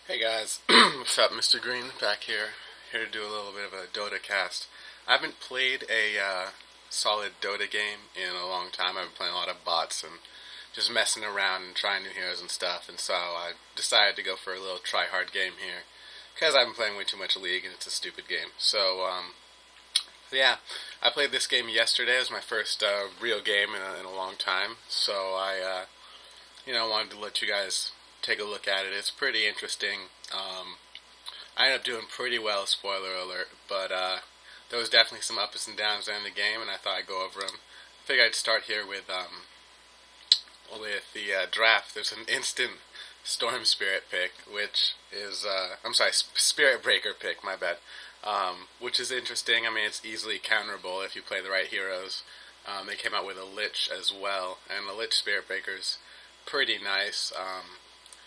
Hey guys, what's up? Mr. Green back here to do a little bit of a Dota cast. I haven't played a solid Dota game in a long time. I've been playing a lot of bots and just messing around and trying new heroes and stuff, and so I decided to go for a little try-hard game here because I've been playing way too much League and it's a stupid game. Yeah, I played this game yesterday. It was my first real game in a long time, so I wanted to let you guys take a look at it. It's pretty interesting. I ended up doing pretty well, spoiler alert, but there was definitely some ups and downs there in the game, and I thought I'd go over them. I figured I'd start here with the draft. There's an instant Storm Spirit pick, which is, Spirit Breaker pick, my bad, which is interesting. I mean, it's easily counterable if you play the right heroes. They came out with a Lich as well, and the Lich Spirit Breaker's pretty nice.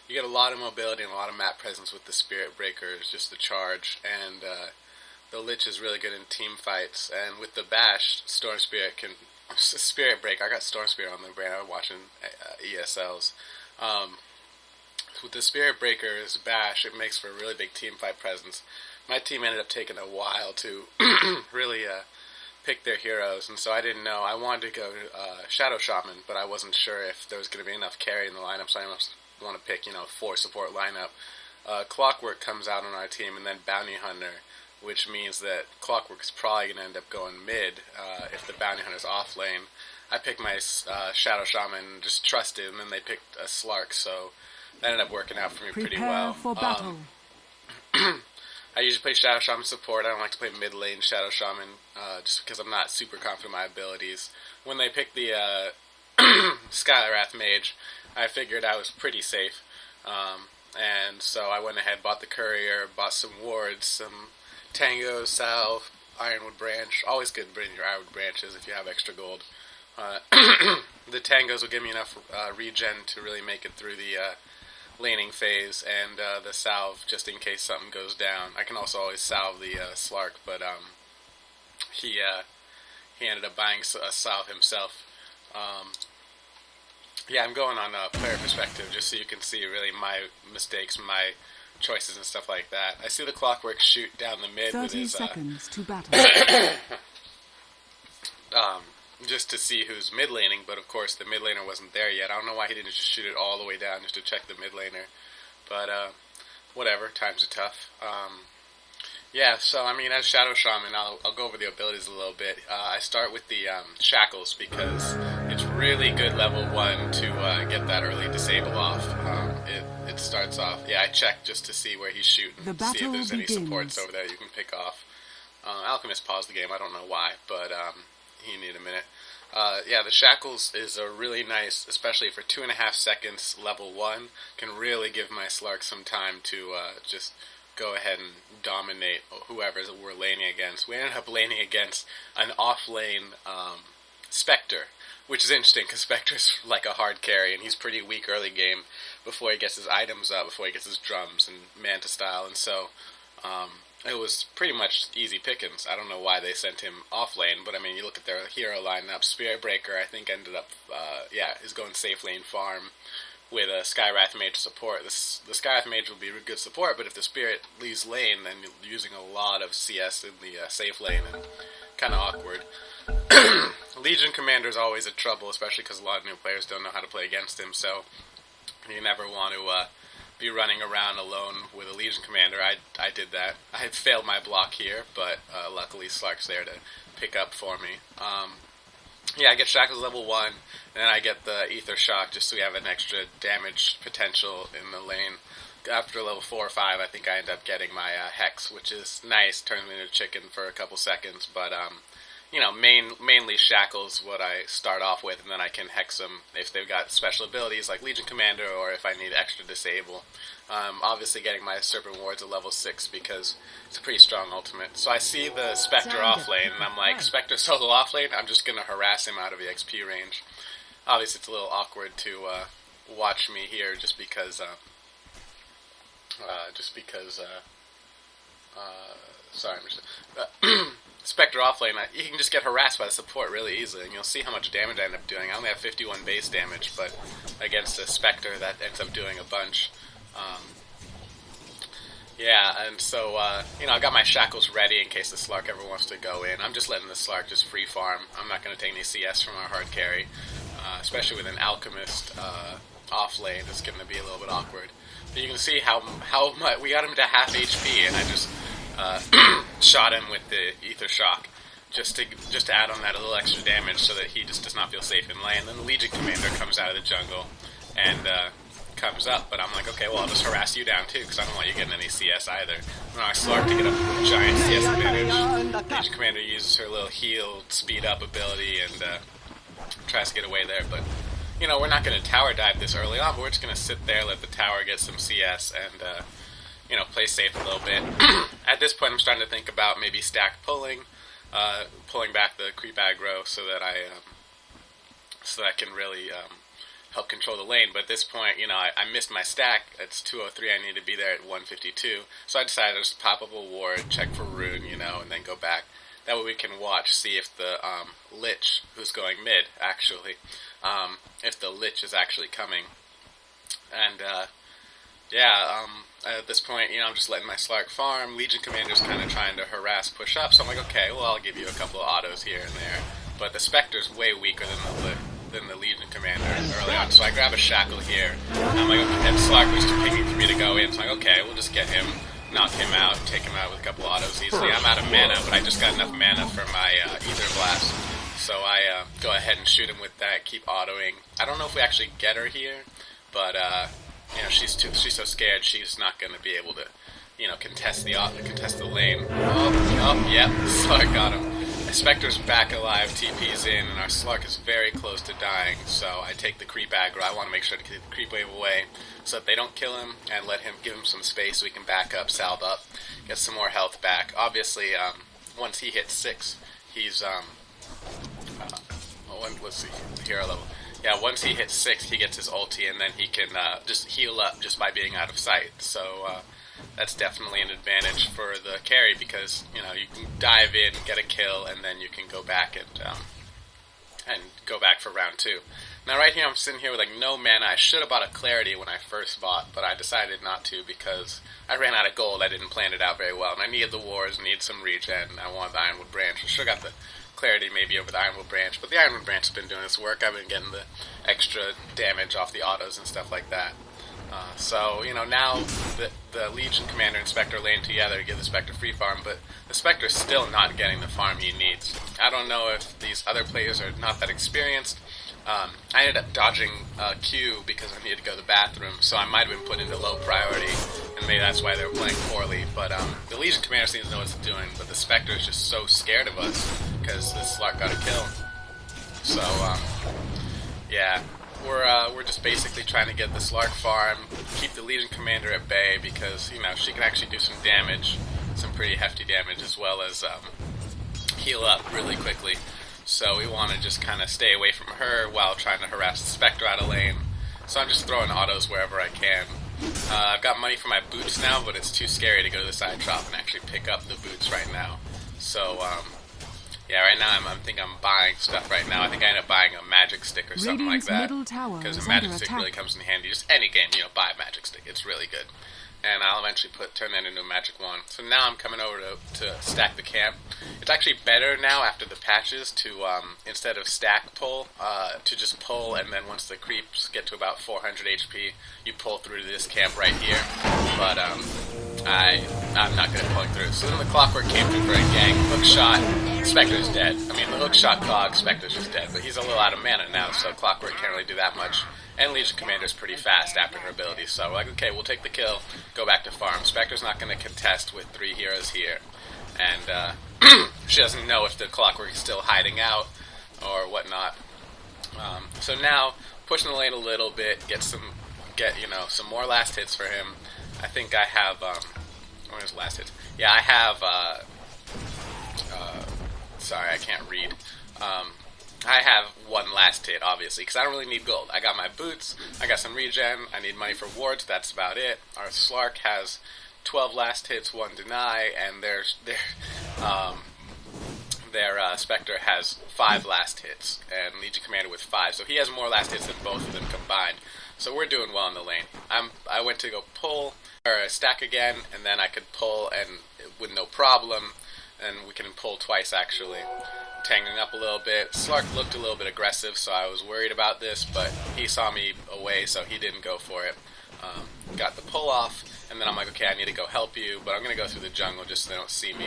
You get a lot of mobility and a lot of map presence with the Spirit Breakers, just the charge, and the Lich is really good in team fights. And with the Bash, Storm Spirit can Spirit Break. I got Storm Spirit on the brain. I was watching ESLs. With the Spirit Breaker's Bash, it makes for a really big team fight presence. My team ended up taking a while to really pick their heroes, and so I didn't know. I wanted to go Shadow Shaman, but I wasn't sure if there was going to be enough carry in the lineup, so I want to pick, 4 support lineup. Clockwork comes out on our team, and then Bounty Hunter, which means that Clockwork is probably going to end up going mid if the Bounty Hunter's off lane. I picked my Shadow Shaman and just trusted, and then they picked a Slark, so that ended up working out for me pretty well. For battle. I usually play Shadow Shaman support. I don't like to play mid lane Shadow Shaman just because I'm not super confident in my abilities. When they picked the Skywrath Mage, I figured I was pretty safe. And so I went ahead, bought the Courier, bought some wards, some Tango, Salve, Ironwood Branch. Always good to bring your Ironwood Branches if you have extra gold. The Tangos will give me enough regen to really make it through the laning phase, and the Salve just in case something goes down. I can also always salve the Slark, but he ended up buying a Salve himself. Yeah, I'm going on a player perspective just so you can see really my mistakes, my choices and stuff like that. I see the Clockwork shoot down the mid 30 with his seconds to battle. just to see who's mid laning, but of course the mid laner wasn't there yet. I don't know why he didn't just shoot it all the way down just to check the mid laner, but whatever, times are tough. Yeah, so I mean, as Shadow Shaman, I'll go over the abilities a little bit. I start with the Shackles because it's really good level 1 to get that early disable off. It starts off, I check just to see where he's shooting, see if there's any supports over there you can pick off. Alchemist paused the game, I don't know why, but he needed a minute. The Shackles is a really nice, especially for 2.5 seconds, level 1, can really give my Slark some time to just go ahead and dominate whoever we're laning against. We ended up laning against an off-lane Spectre, which is interesting because Spectre's like a hard carry, and he's pretty weak early game before he gets his items up, before he gets his drums and Manta style, and so it was pretty much easy pickings. I don't know why they sent him off lane, but I mean, you look at their hero lineup. Spirit Breaker, I think, ended up, is going safe lane farm with a Skywrath Mage support. The Skywrath Mage will be a good support, but if the Spirit leaves lane, then you're using a lot of CS in the safe lane, and kind of awkward. Legion Commander is always a trouble, especially because a lot of new players don't know how to play against him, so you never want to be running around alone with a Legion Commander. I did that. I had failed my block here, but luckily Slark's there to pick up for me. I get Shackles level 1, and then I get the Ether Shock just so we have an extra damage potential in the lane. After level 4 or 5, I think I end up getting my Hex, which is nice, turns me into a chicken for a couple seconds, but mainly Shackles what I start off with, and then I can hex them if they've got special abilities like Legion Commander or if I need extra disable. Obviously getting my Serpent Wards at level 6 because it's a pretty strong ultimate. So I see the Spectre off lane, and I'm like, Spectre solo off lane, I'm just going to harass him out of the XP range. Obviously it's a little awkward to watch me here just because sorry, Spectre offlane, you can just get harassed by the support really easily, and you'll see how much damage I end up doing. I only have 51 base damage, but against a Spectre, that ends up doing a bunch. Yeah, and so, you know, I got my shackles ready in case the Slark ever wants to go in. I'm just letting the Slark just free farm. I'm not going to take any CS from our hard carry, especially with an Alchemist off lane. It's going to be a little bit awkward. But you can see how much we got him to half HP, and I just shot him with the Ether Shock just to add on that a little extra damage so that he just does not feel safe in lane. Then the Legion Commander comes out of the jungle and comes up, but I'm like, okay, well, I'll just harass you down too, because I don't want you getting any CS either. When I Slark to get a giant CS advantage, Legion Commander uses her little heal, speed up ability, and tries to get away there, but, you know, we're not going to tower dive this early on, but we're just going to sit there, let the tower get some CS, and, you know, play safe a little bit. At this point, I'm starting to think about maybe stack pulling back the creep aggro so that I can really help control the lane. But at this point, you know, I missed my stack. It's 203. I need to be there at 152. So I decided to just pop up a ward, check for rune, you know, and then go back. That way we can watch, see if the Lich, who's going mid, actually, if the Lich is actually coming. And at this point, you know, I'm just letting my Slark farm. Legion Commander's kind of trying to harass, push up. So I'm like, okay, well, I'll give you a couple of autos here and there. But the Spectre's way weaker than the Legion Commander early on. So I grab a Shackle here. And I'm like, okay, and Slark was just pinging for me to go in. So I'm like, okay, we'll just get him, knock him out, take him out with a couple of autos easily. I'm out of mana, but I just got enough mana for my Ether Blast. So I go ahead and shoot him with that, keep autoing. I don't know if we actually get her here, but you know, she's so scared she's not going to be able to, you know, contest the lane. Yep, Slark got him. Spectre's back alive, TP's in, and our Slark is very close to dying, so I take the creep aggro. I want to make sure to keep the creep wave away so that they don't kill him, and give him some space so we can back up, salve up, get some more health back. Obviously, once he hits 6, he's, let's see, hero level. Yeah, once he hits 6, he gets his ulti, and then he can just heal up just by being out of sight. So that's definitely an advantage for the carry because, you know, you can dive in, get a kill, and then you can go back and go back for round 2. Now right here I'm sitting here with like no mana. I should have bought a Clarity when I first bought, but I decided not to because I ran out of gold. I didn't plan it out very well, and I needed the wars, needed some regen, and I wanted the Ironwood Branch. I should have got the Clarity maybe over the Ironwood Branch, but the Ironwood Branch has been doing its work. I've been getting the extra damage off the autos and stuff like that. So, you know, now the Legion Commander and Spectre lane together to give the Spectre free farm, but the Spectre's still not getting the farm he needs. I don't know if these other players are not that experienced. I ended up dodging Q because I needed to go to the bathroom, so I might have been put into low priority, and maybe that's why they were playing poorly. But the Legion Commander seems to know what it's doing, but the Spectre is just so scared of us because this Slark got a kill. So, yeah. We're just basically trying to get the Slark farm, keep the Legion Commander at bay because, you know, she can actually do some damage, some pretty hefty damage, as well as heal up really quickly. So we want to just kind of stay away from her while trying to harass the Spectre out of lane. So I'm just throwing autos wherever I can. I've got money for my boots now, but it's too scary to go to the side shop and actually pick up the boots right now. So, yeah, right now I think I'm buying stuff right now. I think I end up buying a magic stick or something like that. Because a magic stick really comes in handy. Just any game, you know, buy a magic stick. It's really good. And I'll eventually turn that into a magic wand. So now I'm coming over to stack the camp. It's actually better now after the patches to, instead of stack pull, to just pull, and then once the creeps get to about 400 HP, you pull through to this camp right here. But I'm not good at pulling through. So then the Clockwork came through for a gang. Hook shot, Spectre's dead. I mean, the hook shot clog, Spectre's just dead. But he's a little out of mana now, so Clockwork can't really do that much. And Legion Commander's pretty fast after her ability, so we're like, okay, we'll take the kill, go back to farm. Spectre's not going to contest with 3 heroes here, and she doesn't know if the Clockwork is still hiding out or whatnot. So now, pushing the lane a little bit, get some more last hits for him. I think I have, where's last hits? Yeah, I have, sorry, I can't read. I have 1 last hit, obviously, because I don't really need gold. I got my boots, I got some regen, I need money for wards, that's about it. Our Slark has 12 last hits, 1 deny, and their Spectre has 5 last hits, and Legion Commander with 5, so he has more last hits than both of them combined. So we're doing well in the lane. I went to go pull or stack again, and then I could pull and with no problem, and we can pull twice actually. Tangling up a little bit. Slark looked a little bit aggressive, so I was worried about this, but he saw me away, so he didn't go for it. Got the pull off, and then I'm like, okay, I need to go help you, but I'm going to go through the jungle just so they don't see me.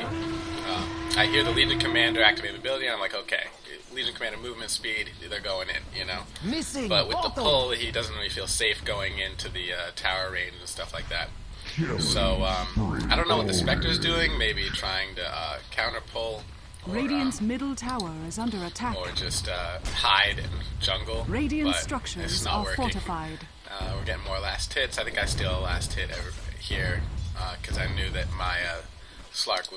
I hear the Legion Commander activate the ability, and I'm like, okay, Legion Commander movement speed, they're going in, you know. But with the pull, he doesn't really feel safe going into the tower range and stuff like that. So, I don't know what the Spectre's doing, maybe trying to counter pull. Radiant's middle tower is under attack. Or just hide and jungle. Radiant structures are fortified. We're getting more last hits. I think I steal a last hit here because I knew that my Slark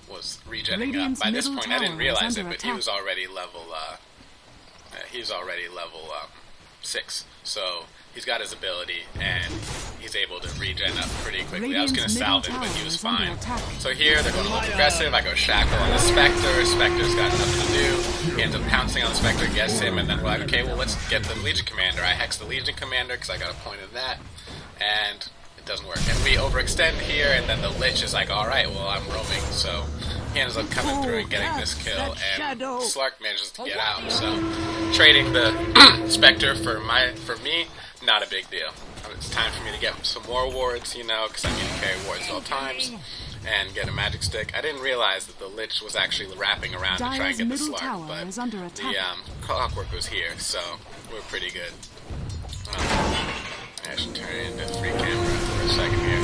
was regenerating up. By this point, I didn't realize it, but he was already level. He's already level 6. So he's got his ability, and he's able to regen up pretty quickly. I was going to salve him, but he was fine. So here, they're going a little aggressive. I go Shackle on the Spectre. Spectre's got nothing to do. He ends up pouncing on the Spectre, gets him, and then we're like, okay, well, let's get the Legion Commander. I hex the Legion Commander because I got a point in that, and it doesn't work. And we overextend here, and then the Lich is like, alright, well, I'm roaming, so he ends up coming through and getting this kill, and Slark manages to get out. So trading the Spectre for me, not a big deal. It's time for me to get some more wards, you know, because I need to carry wards at all times, and get a magic stick. I didn't realize that the Lich was actually wrapping around to try and get the Slark, but the Clockwork was here, so we're pretty good. I should turn it into free camera for a second here,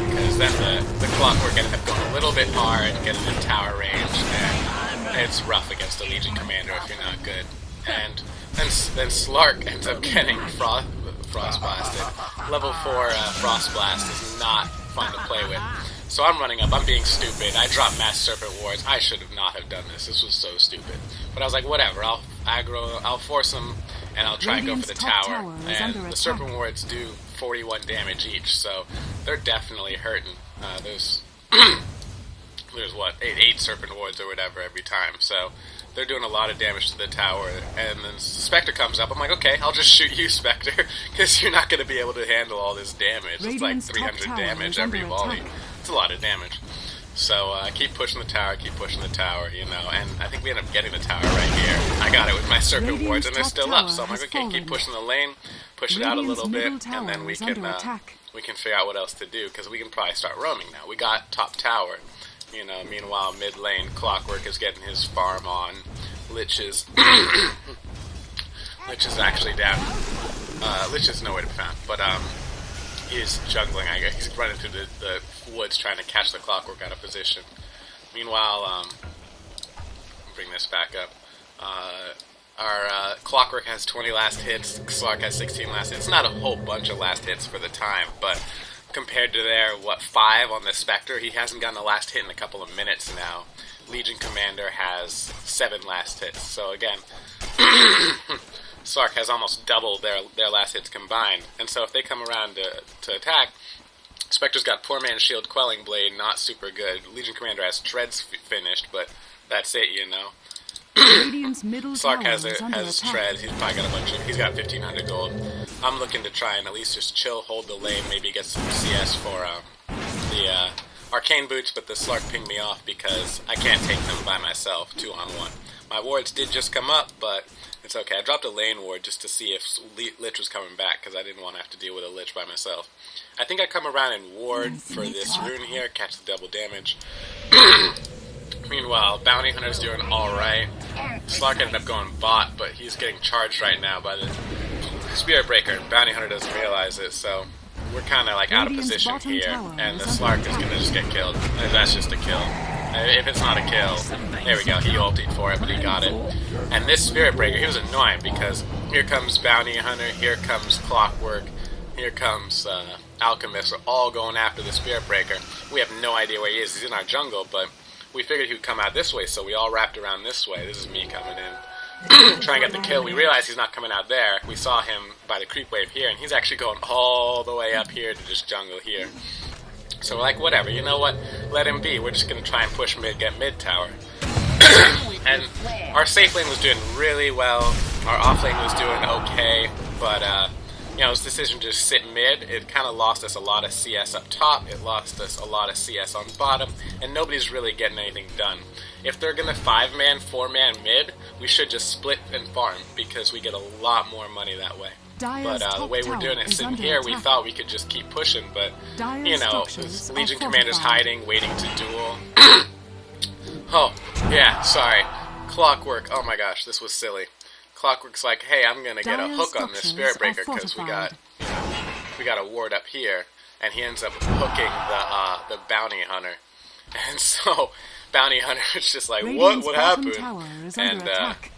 because then the Clockwork ended up going a little bit hard, getting in tower range, and it's rough against the Legion Commander if you're not good. And then Slark ends up getting Frost Blasted. Level 4 Frost Blast is not fun to play with. So I'm running up, I'm being stupid, I dropped Mass Serpent Wards, I should have not have done this, this was so stupid. But I was like, whatever, I'll aggro, I'll force them, and I'll try and go for the tower. And the Serpent Wards do 41 damage each, so they're definitely hurting. There's what, 8 Serpent Wards or whatever every time, so they're doing a lot of damage to the tower. And then Spectre comes up, I'm like, okay, I'll just shoot you, Spectre, because you're not going to be able to handle all this damage. It's like 300 damage every volley. It's a lot of damage. So I keep pushing the tower, you know, and I think we end up getting the tower right here. I got it with my Serpent Wards, and they're still up, so I'm like, okay, keep pushing the lane, push it out a little bit, and then we can figure out what else to do, because we can probably start roaming now. We got top tower, you know, meanwhile mid lane, Clockwork is getting his farm on. Lich is actually down. Lich is nowhere to be found, but he's jungling, I guess. He's running through the woods trying to catch the Clockwork out of position. Meanwhile, bring this back up. Our Clockwork has 20 last hits, Slark has 16 last hits. Not a whole bunch of last hits for the time, but compared to their, 5 on the Spectre, he hasn't gotten a last hit in a couple of minutes now. Legion Commander has 7 last hits, so again, Slark has almost double their last hits combined, and so if they come around to attack, Spectre's got Poor Man's Shield, Quelling Blade, not super good. Legion Commander has Treads finished, but that's it, you know. Slark has Treads, he's probably got he's got 1500 gold. I'm looking to try and at least just chill, hold the lane, maybe get some CS for the Arcane Boots, but the Slark pinged me off because I can't take them by myself, 2-on-1. My wards did just come up, but it's okay. I dropped a lane ward just to see if Lich was coming back, because I didn't want to have to deal with a Lich by myself. I think I come around and ward for this rune here, catch the double damage. Meanwhile, Bounty Hunter's doing alright. Slark ended up going bot, but he's getting charged right now by the Spirit Breaker. Bounty Hunter doesn't realize it, so we're kind of like out of position here, and the Slark is going to just get killed. That's just a kill. If it's not a kill, there we go, he ultied for it, but he got it. And this Spirit Breaker, he was annoying, because here comes Bounty Hunter, here comes Clockwork, here comes Alchemist, are all going after the Spirit Breaker. We have no idea where he is. He's in our jungle, but we figured he would come out this way, so we all wrapped around this way. This is me coming in, trying to get the kill. We realized he's not coming out there. We saw him by the creep wave here, and he's actually going all the way up here to just jungle here. So we're like, whatever, you know what? Let him be. We're just going to try and push mid, get mid tower. And our safe lane was doing really well. Our off lane was doing okay, but his decision to just sit mid, it kind of lost us a lot of CS up top, it lost us a lot of CS on bottom, and nobody's really getting anything done. If they're going to 5-man, 4-man mid, we should just split and farm, because we get a lot more money that way. But the way we're doing it sitting here, we thought we could just keep pushing, but, with Legion Commanders hiding, waiting to duel. Oh, yeah, sorry. Clockwork, oh my gosh, this was silly. Clockwork's like, hey, I'm gonna get a hook on this Spirit Breaker because we got a ward up here, and he ends up hooking the Bounty Hunter, and so Bounty Hunter is just like, what happened? And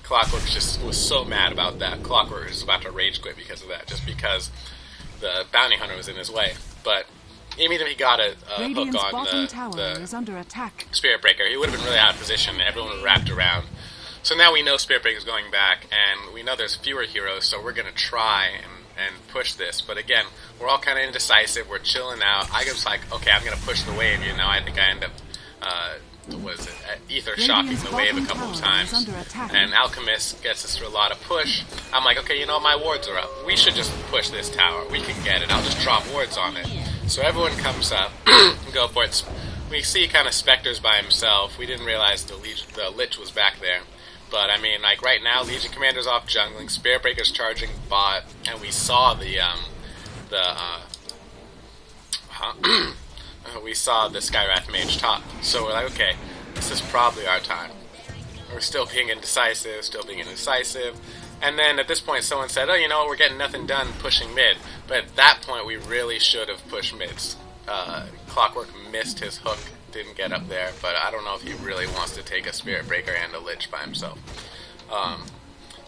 Clockwork just was so mad about that. Clockwork is about to rage quit because of that, just because the Bounty Hunter was in his way. But even if he got a hook on the Spirit Breaker, he would have been really out of position. Everyone would have wrapped around. So now we know Spirit Breaker's going back, and we know there's fewer heroes, so we're going to try and push this. But again, we're all kind of indecisive, we're chilling out. I was like, okay, I'm going to push the wave, I think I end up, Ether shocking the wave a couple of times. And Alchemist gets us through a lot of push. I'm like, okay, my wards are up. We should just push this tower. We can get it. I'll just drop wards on it. So everyone comes up, go for it. We see kind of Spectre's by himself. We didn't realize the Lich was back there. But, right now, Legion Commander's off jungling, Spirit Breaker's charging bot, and we saw we saw the Skywrath Mage top. So we're like, okay, this is probably our time. We're still being indecisive. And then at this point, someone said, oh, we're getting nothing done pushing mid. But at that point, we really should have pushed mids. Clockwork missed his hook. Didn't get up there, but I don't know if he really wants to take a Spirit Breaker and a Lich by himself.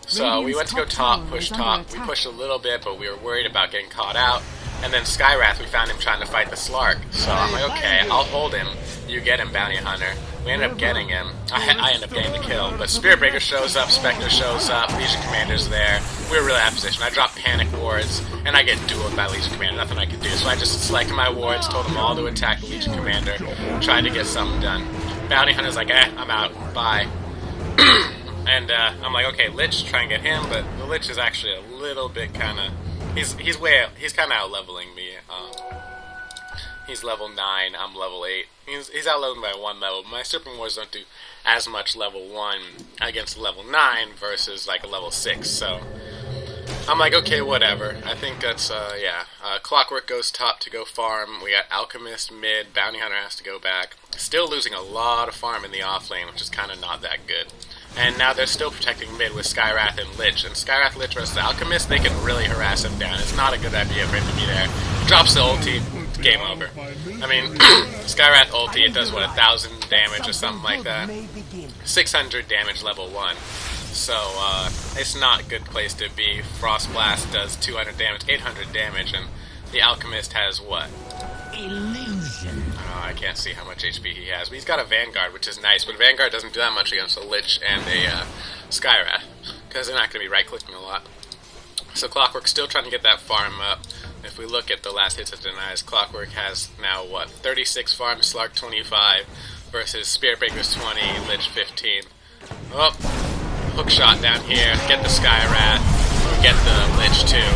So we went to go top, push top. We pushed a little bit, but we were worried about getting caught out. And then Skywrath, we found him trying to fight the Slark. So I'm like, okay, I'll hold him. You get him, Bounty Hunter. We ended up getting him. I end up getting the kill. But Spirit Breaker shows up, Spectre shows up, Legion Commander's there. We were really out of position. I dropped Panic Wards, and I get dueled by Legion Commander. Nothing I could do. So I just selected my wards, told them all to attack the Legion Commander, tried to get something done. Bounty Hunter's like, I'm out. Bye. And I'm like, okay, Lich, try and get him. But the Lich is actually a little bit kind of... He's kind of out-leveling me. He's level 9, I'm level 8. He's out-leveled by 1 level. My Serpent Wars don't do as much level 1 against level 9 versus like a level 6, so I'm like, okay, whatever. I think that's, Clockwork goes top to go farm. We got Alchemist mid, Bounty Hunter has to go back. Still losing a lot of farm in the off lane, which is kind of not that good. And now they're still protecting mid with Skywrath and Lich. And Skywrath, Lich versus Alchemist, they can really harass him down. It's not a good idea for him to be there. Drops the ulti, game over. Skywrath ulti, it does, 1,000 damage or something like that. 600 damage level 1. So, it's not a good place to be. Frost Blast does 200 damage, 800 damage, and the Alchemist has what? Illusion. I can't see how much HP he has, but he's got a Vanguard, which is nice, but Vanguard doesn't do that much against a Lich and a Skywrath, because they're not going to be right-clicking a lot. So Clockwork's still trying to get that farm up. If we look at the last hits of denies, Clockwork has now, 36 farm, Slark 25, versus Spirit Breaker's 20, Lich 15. Oh, hook shot down here, get the Skywrath, get the Lich too.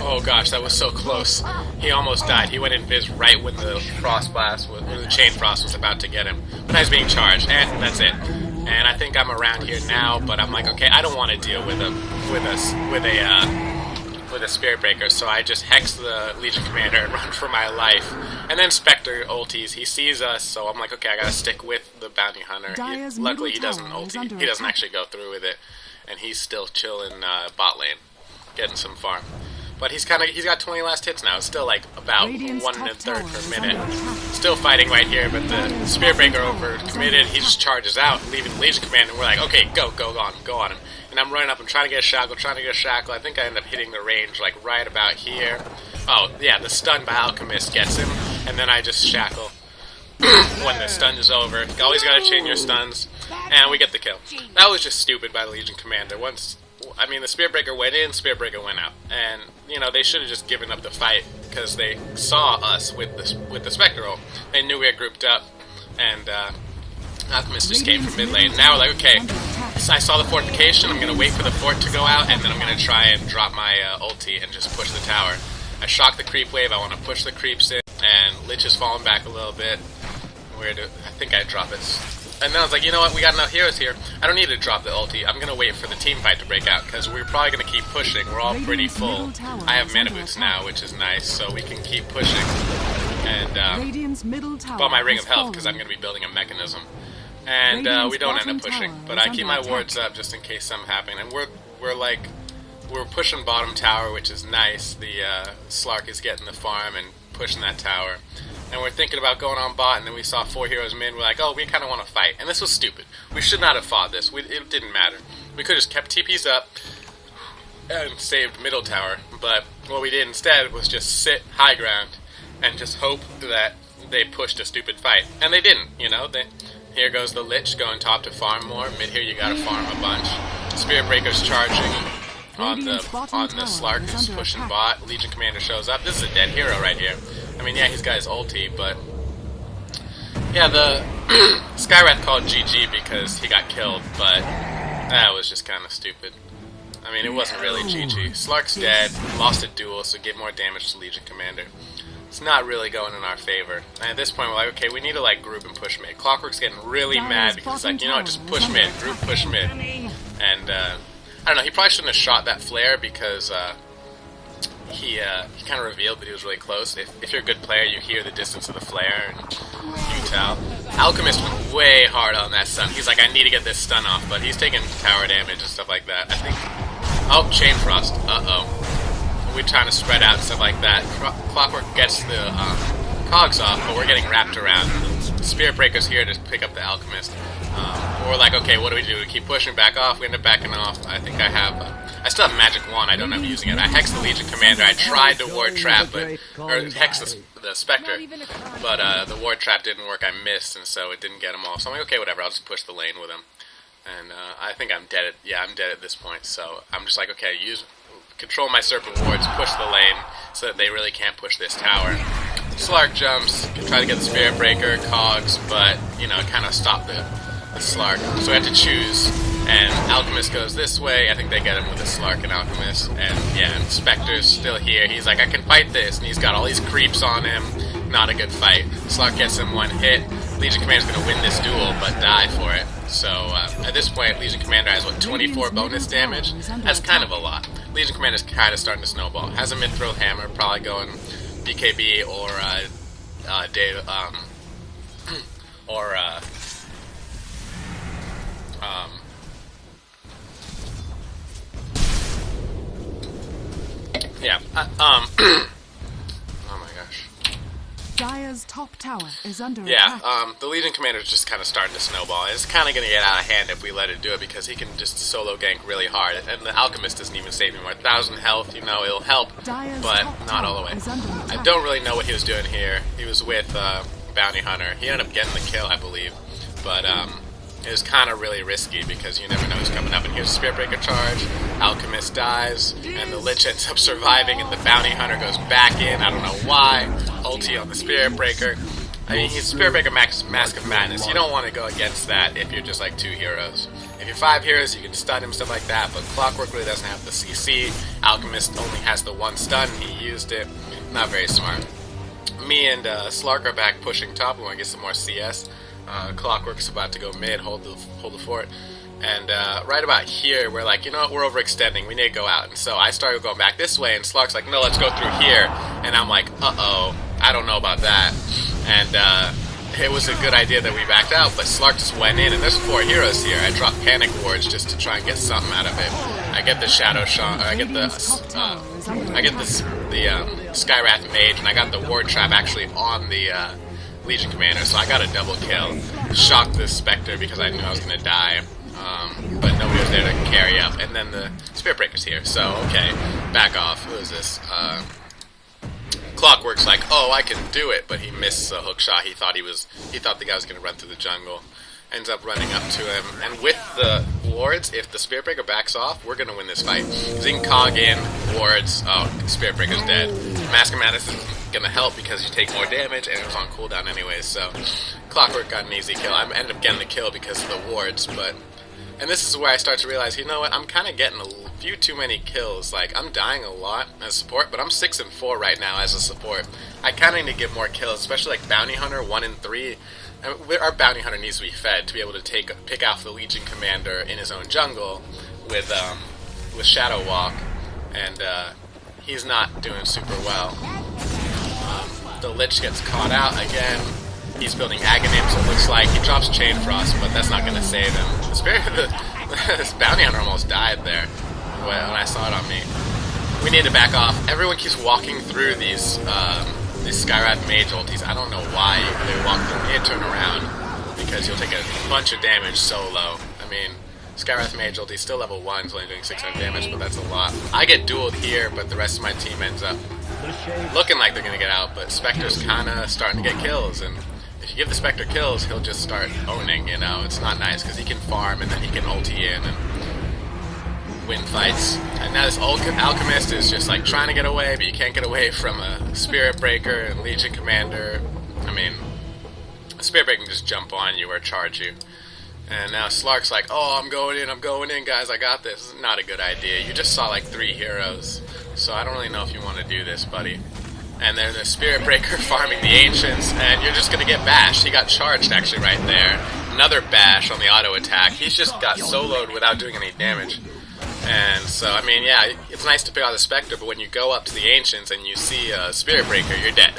Oh gosh, that was so close. He almost died. He went in Viz right when the Frost Blast, when the Chain Frost was about to get him. But I was being charged, and that's it. And I think I'm around here now, but I'm like, okay, I don't want to deal with a Spirit Breaker, so I just hex the Legion Commander and run for my life. And then Spectre ultis. He sees us, so I'm like, okay, I gotta stick with the Bounty Hunter. Luckily, he doesn't ulti. He doesn't actually go through with it, and he's still chilling bot lane, getting some farm. But he's got 20 last hits now. It's still like about 1 1/3 per minute. Still fighting right here, but the Spirit Breaker over committed. He just charges out, leaving the Legion Commander. And we're like, okay, go on him. And I'm running up and trying to get a shackle. I think I end up hitting the range like right about here. Oh yeah, the stun by Alchemist gets him, and then I just shackle when the stun is over. You always gotta chain your stuns, and we get the kill. That was just stupid by the Legion Commander. The Spirit Breaker went in, Spirit Breaker went out. And, they should have just given up the fight, because they saw us with the Spectre ult. They knew we had grouped up, and Alchemist just came from mid lane. Now we're like, okay, I saw the fortification. I'm going to wait for the fort to go out, and then I'm going to try and drop my ulti and just push the tower. I shock the creep wave. I want to push the creeps in, and Lich is falling back a little bit. I think I drop it. And then I was like, you know what? We got enough heroes here. I don't need to drop the ulti. I'm going to wait for the team fight to break out, because we're probably going to keep pushing. We're all pretty full. I have mana boots now, which is nice, so we can keep pushing. And bought my Ring of Health, because I'm going to be building a mechanism. And we don't end up pushing, but I keep my wards up just in case something happens. And we're pushing bottom tower, which is nice. The Slark is getting the farm and pushing that tower. And we're thinking about going on bot, and then we saw 4 heroes mid. We're like, oh, we kind of want to fight. And this was stupid. We should not have fought this. It didn't matter. We could have just kept TPs up and saved middle tower. But what we did instead was just sit high ground and just hope that they pushed a stupid fight. And they didn't, you know. Here goes the Lich going top to farm more. Mid here you gotta farm a bunch. Spirit Breaker's charging on the Slark who's pushing bot. Legion Commander shows up. This is a dead hero right here. I mean, yeah, he's got his ulti, but yeah, the Skywrath called GG because he got killed, but that was just kind of stupid. I mean, it wasn't really GG. Slark's dead, lost a duel, so give more damage to Legion Commander. It's not really going in our favor. And at this point, we're like, okay, we need to like group and push mid. Clockwork's getting really mad because it's like, you know what, just push mid, group push mid. And I don't know, he probably shouldn't have shot that flare because he kind of revealed that he was really close. If you're a good player, you hear the distance of the flare and you can tell. Alchemist went way hard on that stun. He's like, I need to get this stun off, but he's taking tower damage and stuff like that. I think. Oh, Chain Frost. We're trying to spread out and stuff like that. Clockwork gets the cogs off, but we're getting wrapped around. Spirit Breaker's here to pick up the Alchemist. We're like, okay, what do? We keep pushing back off. We end up backing off. I think I have. I still have Magic Wand. I don't end up using it. I hexed the Legion Commander. I tried to ward trap, or hex the Spectre, but the ward trap didn't work. I missed, and so it didn't get him off. So I'm like, okay, whatever. I'll just push the lane with him. And I think I'm dead. I'm dead at this point. So I'm just like, okay, control my Serpent Wards, push the lane so that they really can't push this tower. Slark jumps, try to get the Spirit Breaker, cogs, but, you know, kind of stop the Slark. So we have to choose, and Alchemist goes this way. I think they get him with the Slark and Alchemist, and yeah, and Spectre's still here. He's like, I can fight this, and he's got all these creeps on him. Not a good fight. Slark gets him one hit. Legion Commander's going to win this duel, but die for it. So at this point, Legion Commander has, 24 bonus damage? That's kind of a lot. Legion Commander's kind of starting to snowball. Has a Mithril Hammer, probably going BKB or yeah. Oh my gosh. Dire's top tower is under attack. The Legion Commander is just kind of starting to snowball. It's kind of going to get out of hand if we let it do it because he can just solo gank really hard. And the Alchemist doesn't even save him. 1,000 health, you know, it'll help, but not all the way. I don't really know what he was doing here. He was with Bounty Hunter. He ended up getting the kill, I believe. But it was kind of really risky because you never know who's coming up. And here's a Spirit Breaker charge. Alchemist dies, and the Lich ends up surviving, and the Bounty Hunter goes back in. I don't know why. Ulti on the Spirit Breaker. I mean, he's Spirit Breaker Mask of Madness. You don't want to go against that if you're just like 2 heroes. If you're 5 heroes, you can stun him, stuff like that, but Clockwork really doesn't have the CC. Alchemist only has the 1 stun, he used it. Not very smart. Me and Slark are back pushing top. We want to get some more CS. Clockwork's about to go mid, hold the fort. And right about here, we're like, you know what, we're overextending, we need to go out. And so I started going back this way, and Slark's like, no, let's go through here. And I'm like, uh-oh, I don't know about that. And it was a good idea that we backed out, but Slark just went in, and there's 4 heroes here. I dropped Panic Wards just to try and get something out of it. I get the Shadow Shaman, I get the Skywrath Mage, and I got the Ward Trap actually on the Legion Commander, so I got a double kill. Shocked the Spectre because I knew I was going to die, but nobody was there to carry up. And then the Spirit Breaker's here, so okay, back off. Who is this? Clockwork's like, oh, I can do it, but he missed a hook shot. He thought the guy was going to run through the jungle. Ends up running up to him, and with the wards, if the Spirit Breaker backs off, we're going to win this fight. Because he can cog in, wards, oh, Spirit Breaker's dead. Mask of Madness is going to help because you take more damage, and it was on cooldown anyways, so Clockwork got an easy kill. I ended up getting the kill because of the wards, but And this is where I start to realize, you know what, I'm kind of getting a few too many kills. Like, I'm dying a lot as support, but I'm 6 and 4 right now as a support. I kind of need to get more kills, especially like Bounty Hunter 1 and 3. I mean, our Bounty Hunter needs to be fed to be able to pick out the Legion Commander in his own jungle with Shadow Walk, and he's not doing super well. The Lich gets caught out again. He's building Aghanim, so it looks like he drops Chain Frost, but that's not going to save him. This Bounty Hunter almost died there when I saw it on me. We need to back off. Everyone keeps walking through these Skywrath Mage ultis. I don't know why they walk through. We need to turn around because you'll take a bunch of damage solo. I mean, Skywrath Mage ulti still level 1, is only doing 600 damage, but that's a lot. I get dueled here, but the rest of my team ends up looking like they're going to get out, but Spectre's kind of starting to get kills, and if you give the Spectre kills, he'll just start owning, you know. It's not nice, because he can farm, and then he can ulti in and win fights. And now this Alchemist is just like trying to get away, but you can't get away from a Spirit Breaker and Legion Commander. I mean, a Spirit Breaker can just jump on you or charge you. And now Slark's like, oh, I'm going in, guys, I got this. This is not a good idea. You just saw like 3 heroes, so I don't really know if you want to do this, buddy. And then the Spirit Breaker farming the Ancients, and you're just going to get bashed. He got charged, actually, right there. Another bash on the auto attack. He's just got soloed without doing any damage. And so, I mean, yeah, it's nice to pick out the Spectre, but when you go up to the Ancients and you see a Spirit Breaker, you're dead.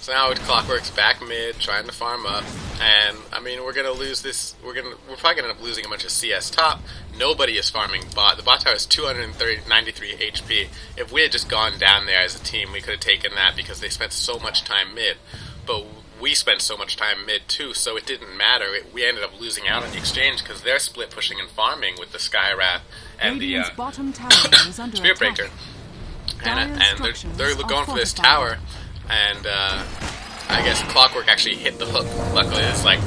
So now Clockwork's back mid, trying to farm up, and I mean, we're gonna lose this. We're probably gonna end up losing a bunch of CS top. Nobody is farming bot. The bot tower is 293 HP. If we had just gone down there as a team, we could have taken that because they spent so much time mid. But we spent so much time mid too, so it didn't matter. We ended up losing out on the exchange because they're split pushing and farming with the Skywrath and the Spirit Breaker, and they're going for this tower. And I guess Clockwork actually hit the hook. Luckily, it's like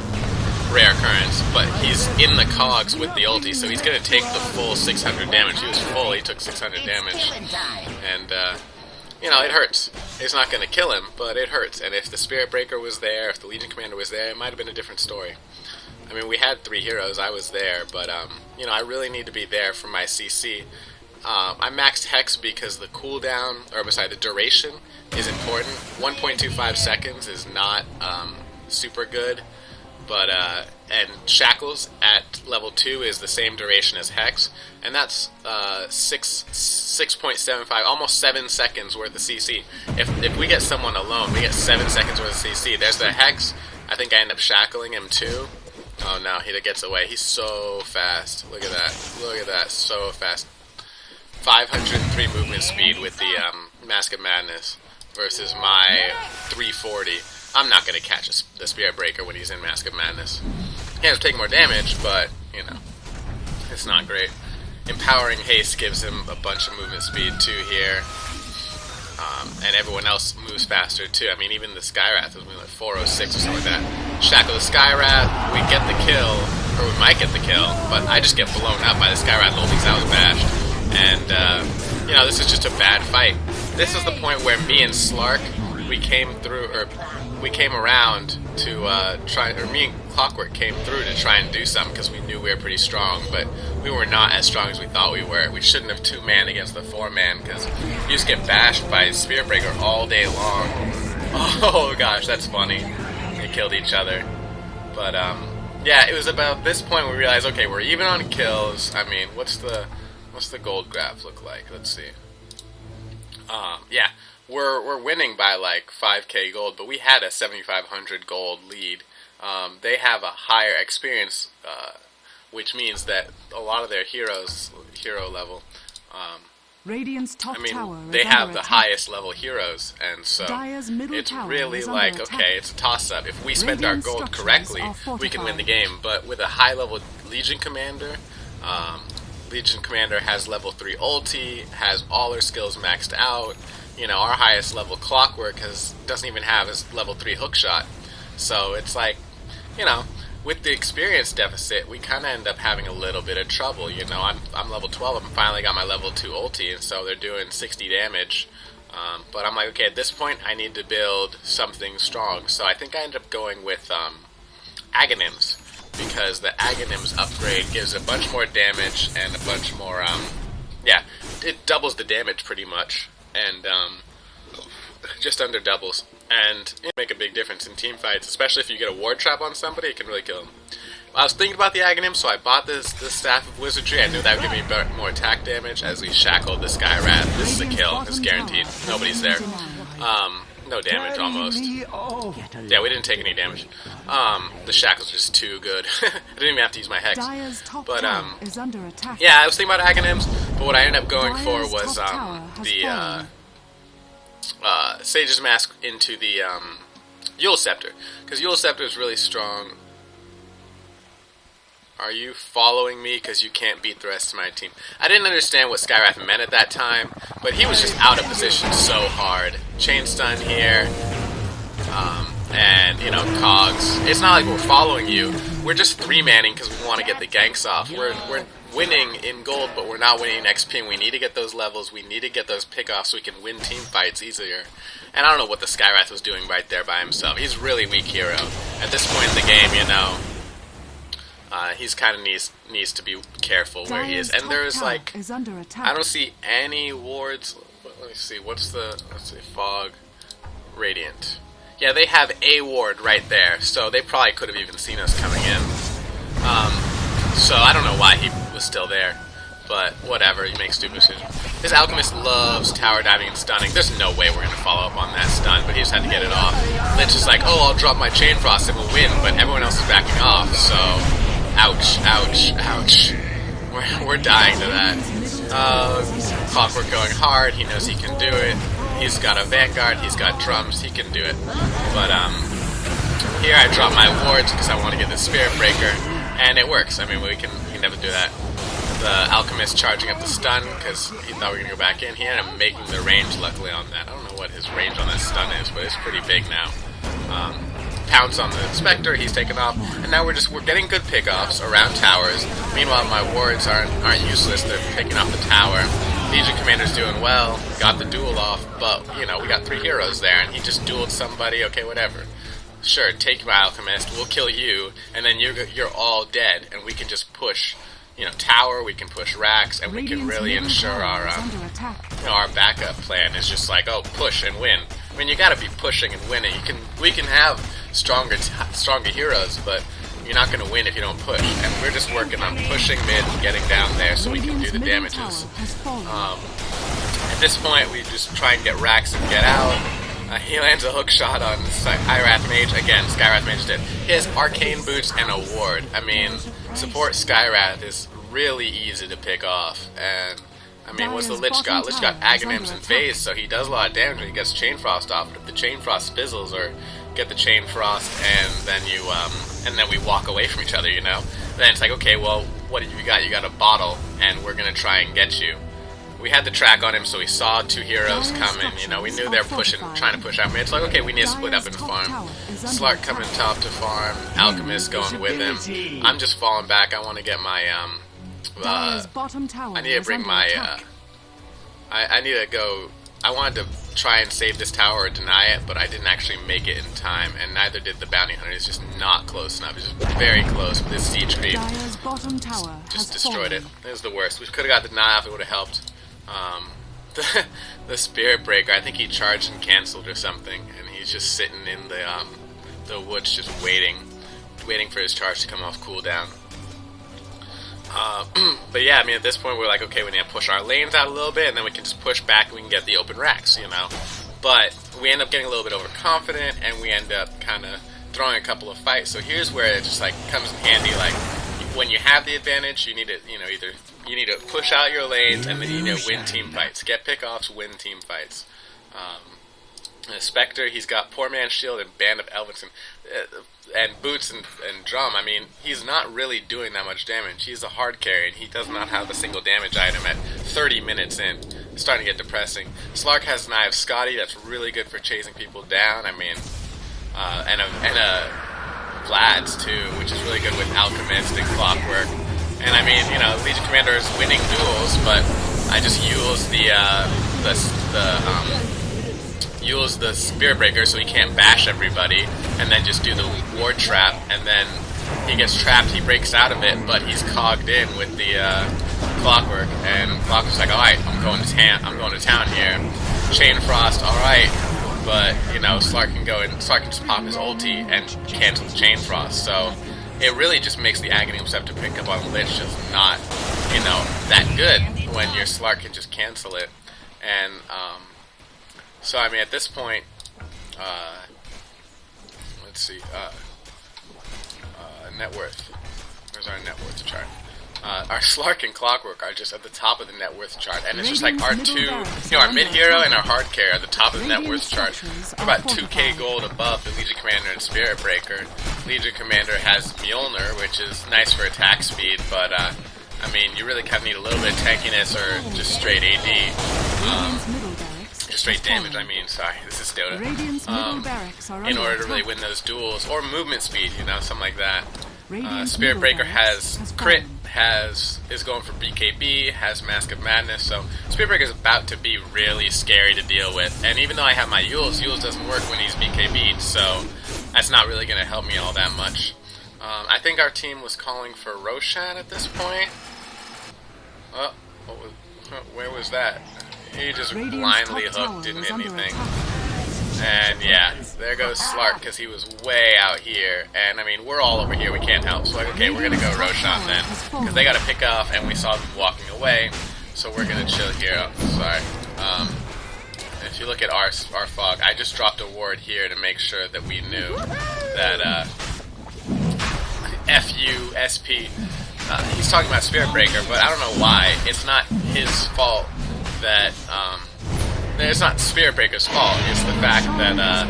rare occurrence, but he's in the cogs with the ulti, so he's going to take the full 600 damage. He was full, he took 600 damage, and you know, it hurts. It's not going to kill him, but it hurts. And if the Spirit Breaker was there, if the Legion Commander was there, it might have been a different story. I mean, we had 3 heroes, I was there, but you know, I really need to be there for my CC. I maxed Hex because the cooldown, or the duration is important. 1.25 seconds is not super good, but and Shackles at level 2 is the same duration as Hex, and that's 6.75, almost 7 seconds worth of CC. If we get someone alone, we get 7 seconds worth of CC. There's the Hex. I think I end up shackling him too. Oh no, he gets away. He's so fast. Look at that. Look at that. So fast. 503 movement speed with the Mask of Madness versus my 340. I'm not going to catch the Spirit Breaker when he's in Mask of Madness. He has to take more damage, but, you know, it's not great. Empowering Haste gives him a bunch of movement speed too here. And everyone else moves faster too. I mean, even the Skywrath was moving like 406 or something like that. Shackle the Skywrath, we get the kill, or we might get the kill, but I just get blown up by the Skywrath ulti. I was bashed. And, you know, this is just a bad fight. This is the point where me and Slark, we came around to me and Clockwork came through to try and do something because we knew we were pretty strong, but we were not as strong as we thought we were. We shouldn't have 2-man against the 4-man because you just get bashed by Spirit Breaker all day long. Oh gosh, that's funny. They killed each other. But, yeah, it was about this point we realized, okay, we're even on kills. I mean, what's the gold graph look like? Let's see. Yeah, we're winning by like 5k gold, but we had a 7,500 gold lead. They have a higher experience, which means that a lot of their hero level, Radiant's top tower they have the highest level heroes, and so it's really like, okay, it's a toss-up. If we spend our gold correctly, we can win the game, but with a high-level Legion Commander, Legion Commander has level 3 ulti, has all her skills maxed out. You know, our highest level Clockwork doesn't even have his level 3 hookshot. So it's like, you know, with the experience deficit, we kind of end up having a little bit of trouble. You know, I'm level 12, I finally got my level 2 ulti, and so they're doing 60 damage. But I'm like, okay, at this point, I need to build something strong. So I think I ended up going with Aghanims. because the Aghanim's upgrade gives a bunch more damage and a bunch more, yeah, it doubles the damage pretty much, and just under doubles, and it make a big difference in team fights, especially if you get a ward trap on somebody, it can really kill them. I was thinking about the Aghanim, so I bought this Staff of Wizardry. I knew that would give me more attack damage as we shackled the Skywrath. This is a kill. It's guaranteed. Nobody's there. No damage, almost. Yeah, we didn't take any damage. The shackles are just too good. I didn't even have to use my Hex. But, yeah, I was thinking about Aghanims, but what I ended up going for was, the, Sage's Mask into the, Yule Scepter. Because Yule Scepter is really strong. Are you following me? Because you can't beat the rest of my team. I didn't understand what Skywrath meant at that time, but he was just out of position so hard. Chain stun here, and, you know, cogs. It's not like we're following you. We're just 3-manning because we want to get the ganks off. We're winning in gold, but we're not winning in XP, and we need to get those levels. We need to get those pickoffs so we can win team fights easier. And I don't know what the Skywrath was doing right there by himself. He's a really weak hero. At this point in the game, you know, he's kind of needs to be careful where he is. And there's like, I don't see any wards. Let me see, let's see, Fog, Radiant. Yeah, they have a ward right there, so they probably could have even seen us coming in. So I don't know why he was still there, but whatever, he makes stupid decisions. This Alchemist loves tower diving and stunning. There's no way we're going to follow up on that stun, but he just had to get it off. Lich is like, oh, I'll drop my Chain Frost and we'll win, but everyone else is backing off, so ouch, ouch, ouch. We're dying to that. Clockwork going hard, he knows he can do it. He's got a Vanguard, he's got drums, he can do it. But here I drop my wards because I want to get the Spirit Breaker, and it works. I mean, we can never do that. The Alchemist charging up the stun because he thought we were going to go back in. He ended up making the range luckily on that. I don't know what his range on that stun is, but it's pretty big now. Pounce on the Spectre, he's taken off, and now we're getting good pickoffs around towers. Meanwhile, my wards aren't useless, they're picking off the tower. Legion Commander's doing well, got the duel off, but, you know, we got 3 heroes there, and he just dueled somebody, okay, whatever. Sure, take my Alchemist, we'll kill you, and then you're all dead, and we can just push, you know, tower, we can push racks, and we can really ensure our, you know, our backup plan is just like, oh, push and win. I mean, you gotta be pushing and winning. We can have stronger heroes, but you're not gonna win if you don't push. And we're just working on pushing mid and getting down there so we can do the damages. At this point, we just try and get racks and get out. He lands a hook shot on Skywrath Mage. Again, Skywrath Mage is dead. He has Arcane Boots and a ward. I mean, support Skywrath is really easy to pick off, and I mean, what's the Lich got? Lich got Aghanims and Phase, so he does a lot of damage when he gets Chain Frost off. But if the Chain Frost fizzles, or get the Chain Frost, and then we walk away from each other, you know, then it's like, okay, well, what have you got? You got a bottle, and we're gonna try and get you. We had the track on him, so we saw 2 heroes coming. You know, we knew they were trying to push out. I mean, it's like, okay, we need to split up and farm. Slark coming top to farm. Alchemist going with him. I'm just falling back. I want to get my I need to bring my, I need to go, I wanted to try and save this tower or deny it, but I didn't actually make it in time, and neither did the Bounty Hunter. It's just not close enough. It's just very close. This Siege Creep just destroyed it. It was the worst. We could have got the deny off, it would have helped. The Spirit Breaker, I think he charged and cancelled or something, and he's just sitting in the woods just waiting for his charge to come off cooldown. But yeah, I mean, at this point we're like, okay, we need to push our lanes out a little bit, and then we can just push back and we can get the open racks, you know. But we end up getting a little bit overconfident, and we end up kind of throwing a couple of fights. So here's where it just like comes in handy. Like when you have the advantage, you need to, you know, either you need to push out your lanes, and then you need to win team fights, get pickoffs, win team fights. Spectre, he's got Poor Man's Shield and Band of Elvinson, and Boots and Drum. I mean, he's not really doing that much damage. He's a hard carry, and he does not have a single damage item at 30 minutes in. It's starting to get depressing. Slark has an Eye of Scotty that's really good for chasing people down. I mean, and a Vlad's too, which is really good with Alchemist and Clockwork. And I mean, you know, Legion Commander is winning duels, but I just use the Spirit Breaker so he can't bash everybody, and then just do the Ward Trap, and then he gets trapped, he breaks out of it, but he's cogged in with the Clockwork, and Clockwork's like, alright, I'm going to town here. Chain Frost, alright, but, you know, Slark can go and Slark can just pop his ulti and cancel the Chain Frost, so it really just makes the Agony Scepter pick up on Lich just not, you know, that good when your Slark can just cancel it. And, so, I mean, at this point, let's see, net worth. Where's our net worth chart? Our Slark and Clockwork are just at the top of the net worth chart, and it's just like our two, you know, our mid hero and our hard carry are at the top of the net worth chart. We're about 2k gold above the Legion Commander and Spirit Breaker. Legion Commander has Mjolnir, which is nice for attack speed, but I mean, you really kind of need a little bit of tankiness or just straight AD. Just straight damage, I mean, sorry, this is Dota. In order to really win those duels, or movement speed, you know, something like that. Spirit Breaker has crit, is going for BKB, has Mask of Madness, so Spirit Breaker is about to be really scary to deal with. And even though I have my Yules doesn't work when he's BKB'd, so that's not really going to help me all that much. I think our team was calling for Roshan at this point. Oh, where was that? He just blindly hooked, didn't hit anything. And yeah, there goes Slark, because he was way out here. And I mean, we're all over here, we can't help. So like, okay, we're going to go Roshan then, because they got to pick off, and we saw them walking away. So we're going to chill here. Oh, sorry. If you look at our fog, I just dropped a ward here to make sure that we knew that FUSP, he's talking about Spirit Breaker, but I don't know why. It's not his fault that, it's not Spirit Breaker's fault. It's the fact that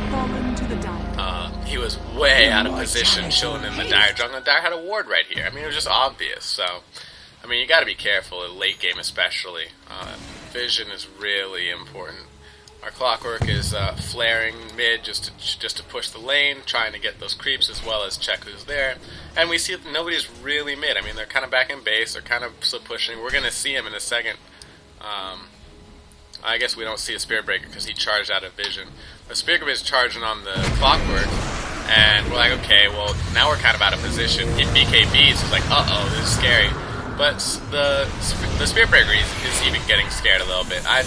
he was way out of position chilling in the Dire jungle. And Dire had a ward right here. I mean, it was just obvious. So, I mean, you got to be careful in late game especially. Vision is really important. Our Clockwork is flaring mid just to push the lane, trying to get those creeps as well as check who's there. And we see that nobody's really mid. I mean, they're kind of back in base. They're kind of still pushing. We're going to see him in a second. I guess we don't see a Spirit Breaker because he charged out of vision. The Spirit Breaker is charging on the Clockwork, and we're like, okay, well, now we're kind of out of position. He BKBs, so it's like, uh-oh, this is scary. But the Spirit Breaker is even getting scared a little bit. I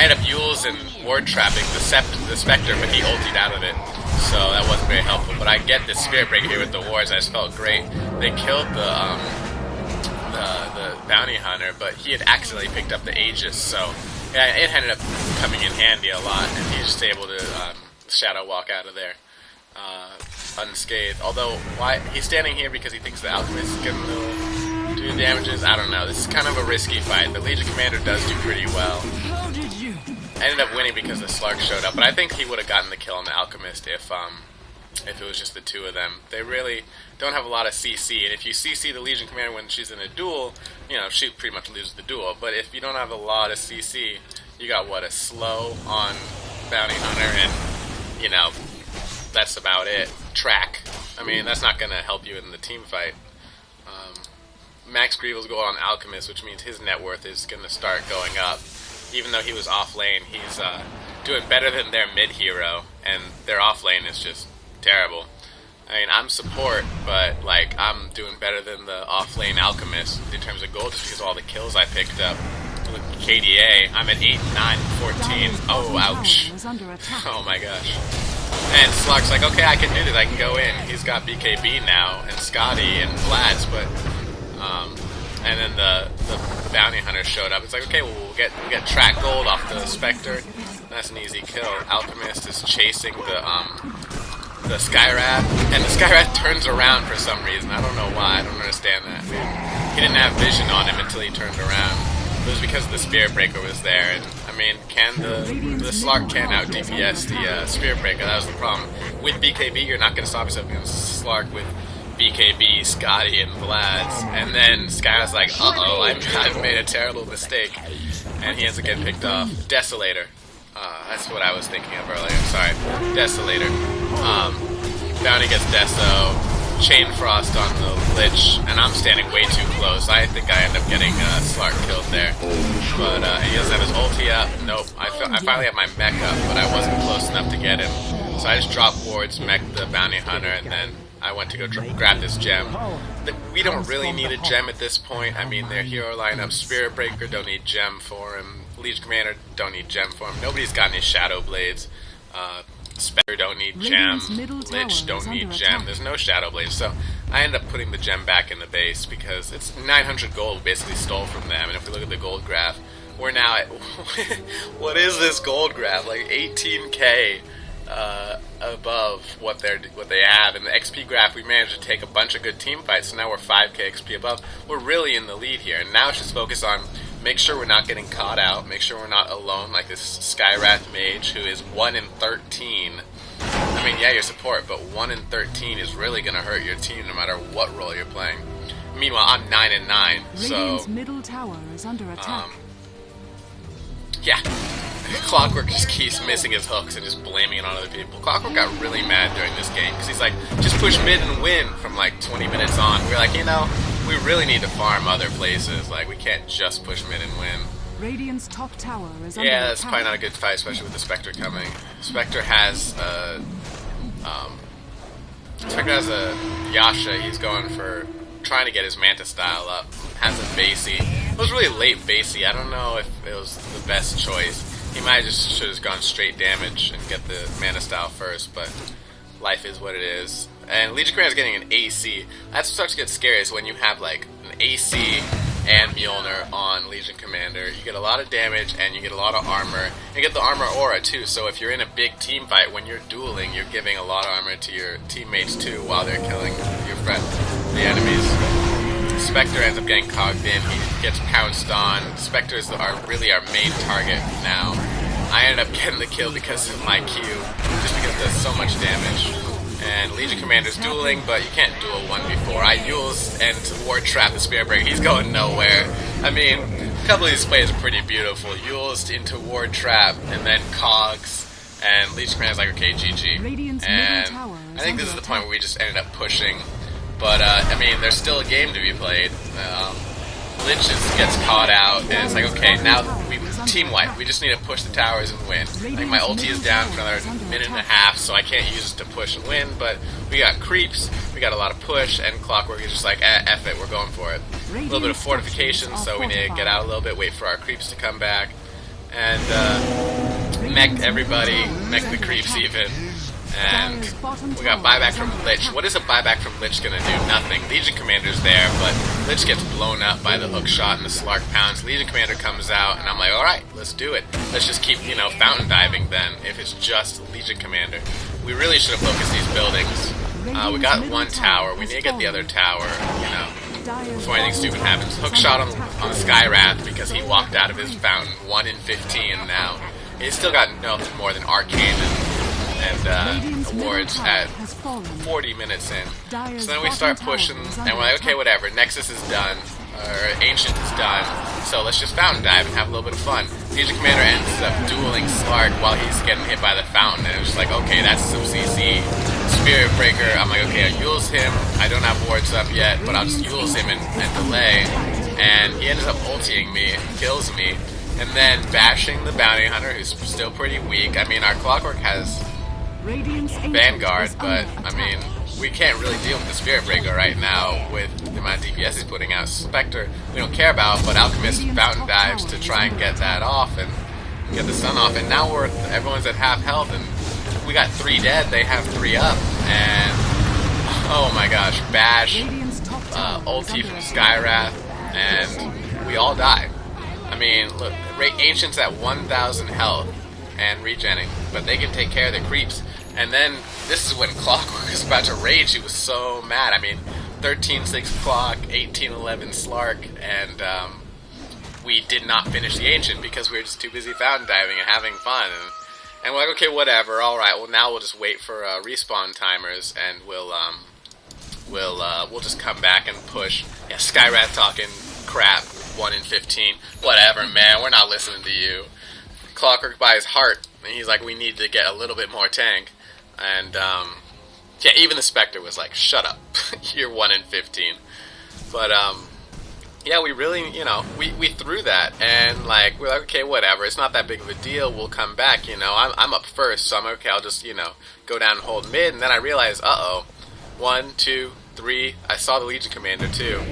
ended up Yules and ward trapping the Spectre, but he ultied out of it, so that wasn't very helpful. But I get this Spirit Breaker here with the wards, I just felt great. They killed the Bounty Hunter, but he had accidentally picked up the Aegis, so yeah, it ended up coming in handy a lot, and he's just able to Shadow walk out of there unscathed. Although, why he's standing here because he thinks the Alchemist is going to do damages, I don't know. This is kind of a risky fight. The Legion Commander does do pretty well. I ended up winning because the Slark showed up, but I think he would have gotten the kill on the Alchemist if it was just the two of them. They really don't have a lot of CC, and if you CC the Legion Commander when she's in a duel, you know, she pretty much loses the duel. But if you don't have a lot of CC, you got, what, a slow on Bounty Hunter, and, you know, that's about it. Track. I mean, that's not going to help you in the team fight. Max Greevil's going on Alchemist, which means his net worth is going to start going up. Even though he was off lane, he's doing better than their mid hero, and their off lane is just terrible. I mean, I'm support, but like I'm doing better than the off lane Alchemist in terms of gold just because of all the kills I picked up. With KDA, I'm at 8, 9, 14. Oh, ouch. Oh my gosh. And Slark's like, okay, I can do this. I can go in. He's got BKB now, and Scotty, and Vlad's, but and then the Bounty Hunter showed up. It's like, okay, well, we'll get track gold off the Spectre. That's an easy kill. Alchemist is chasing the Skyrat, and the Skyrat turns around for some reason. I don't know why. I don't understand that. He didn't have vision on him until he turned around. It was because the Spirit Breaker was there, and I mean, the Slark can out DPS the Spirit Breaker. That was the problem. With BKB, you're not going to stop yourself against Slark with BKB, Scotty, and Vlad's. And then Sky's like, uh-oh, I've made a terrible mistake. And he ends up getting picked off. Desolator. That's what I was thinking of earlier. Sorry. Desolator. Bounty gets Deso. Chain Frost on the Lich. And I'm standing way too close. I think I end up getting Slark killed there. But he doesn't have his ulti up. Nope. I finally have my mech up, but I wasn't close enough to get him. So I just dropped wards, mech the Bounty Hunter, and then I went to go grab this gem. We don't really need a gem at this point. I mean, their hero lineup, Spirit Breaker, don't need gem for him. Legion Commander, don't need gem for him. Nobody's got any Shadow Blades. Spectre don't need gem. Lich don't need gem. There's no Shadow Blades, so I ended up putting the gem back in the base because it's 900 gold we basically stole from them. And if we look at the gold graph, we're now at what is this gold graph? Like 18k above what they have. In the XP graph, we managed to take a bunch of good team fights, so now we're 5k XP above. We're really in the lead here, and now it's just focus on make sure we're not getting caught out, make sure we're not alone like this Skywrath mage who is 1 in 13. I mean, yeah, your support, but 1 in 13 is really going to hurt your team no matter what role you're playing. Meanwhile, I'm 9 and 9, so middle tower is under attack. Yeah. Clockwork just keeps missing his hooks and just blaming it on other people. Clockwork got really mad during this game because he's like, just push mid and win from like 20 minutes on. We're like, you know, we really need to farm other places. Like, we can't just push mid and win. Radiant's top tower is under Yeah, that's attack. probably not a good fight, especially with the Spectre coming. Spectre has a Yasha. He's going for trying to get his Manta style up. Has a Basie. It was really late Basie. I don't know if it was the best choice. He might just should have gone straight damage and get the Mana style first, but life is what it is. And Legion Commander is getting an AC. That's what starts to get scary, is when you have like an AC and Mjolnir on Legion Commander. You get a lot of damage and you get a lot of armor. You get the armor aura too, so if you're in a big team fight, when you're dueling, you're giving a lot of armor to your teammates too while they're killing your the enemies. Spectre ends up getting cogged in, he gets pounced on. Spectres are really our main target now. I ended up getting the kill because of my Q, just because it does so much damage. And Legion Commander's dueling, but you can't duel 1v4. I Yules and Ward Trap the Spirit Breaker, he's going nowhere. I mean, a couple of these plays are pretty beautiful. Yules into Ward Trap, and then Cogs, and Legion Commander's like, okay, GG. And I think this is the point where we just ended up pushing. But, I mean, there's still a game to be played. Lich just gets caught out, and it's like, okay, now we team wipe. We just need to push the towers and win. Like, my ulti is down for another minute and a half, so I can't use it to push and win, but we got creeps, we got a lot of push, and Clockwork is just like, F it, we're going for it. A little bit of fortification, so we need to get out a little bit, wait for our creeps to come back, and mech everybody, mech the creeps even. And we got buyback from Lich. What is a buyback from Lich gonna do? Nothing. Legion Commander's there, but Lich gets blown up by the hook shot and the Slark pounds. Legion Commander comes out, and I'm like, alright, let's do it. Let's just keep, you know, fountain diving then, if it's just Legion Commander. We really should have focused these buildings. We got one tower. We need to get the other tower, you know, before anything stupid happens. Hook shot on the Skywrath because he walked out of his fountain. 1 in 15 now. He's still got nothing more than Arcane and awards at 40 minutes in. So then we start pushing, and we're like, okay, whatever, Nexus is done, or Ancient is done, so let's just fountain dive and have a little bit of fun. Legion Commander ends up dueling Slark while he's getting hit by the fountain, and it's just like, okay, that's some CC. Spirit Breaker, I'm like, okay, I'll Yules him, I don't have wards up yet, but I'll just Yules him and delay, and he ends up ulting me, kills me, and then bashing the Bounty Hunter, who's still pretty weak. I mean, our Clockwork has Vanguard, but I mean, we can't really deal with the Spirit Breaker right now with the amount of DPS he's putting out. Spectre, we don't care about, but Alchemist fountain dives to try and get that off and get the stun off. And now everyone's at half health, and we got 3 dead, they have 3 up, and oh my gosh, bash, ulti from Skywrath, and we all die. I mean, look, Ancient's at 1,000 health and regenning, but they can take care of the creeps. And then, this is when Clockwork was about to rage. He was so mad. I mean, 13-6 Clock, 18-11 Slark, and we did not finish the Ancient because we were just too busy fountain diving and having fun. And we're like, okay, whatever, alright, well now we'll just wait for respawn timers, and we'll just come back and push. Yeah, Skywrath talking crap, 1 in 15. Whatever, man, we're not listening to you. Clockwork by his heart, and he's like, we need to get a little bit more tank. And, yeah, even the Spectre was like, shut up, you're 1 in 15. But, yeah, we really, you know, we threw that, and, like, we're like, okay, whatever, it's not that big of a deal, we'll come back, you know, I'm up first, so I'm okay, I'll just, you know, go down and hold mid, and then I realize, 1, 2, 3. I saw the Legion Commander too.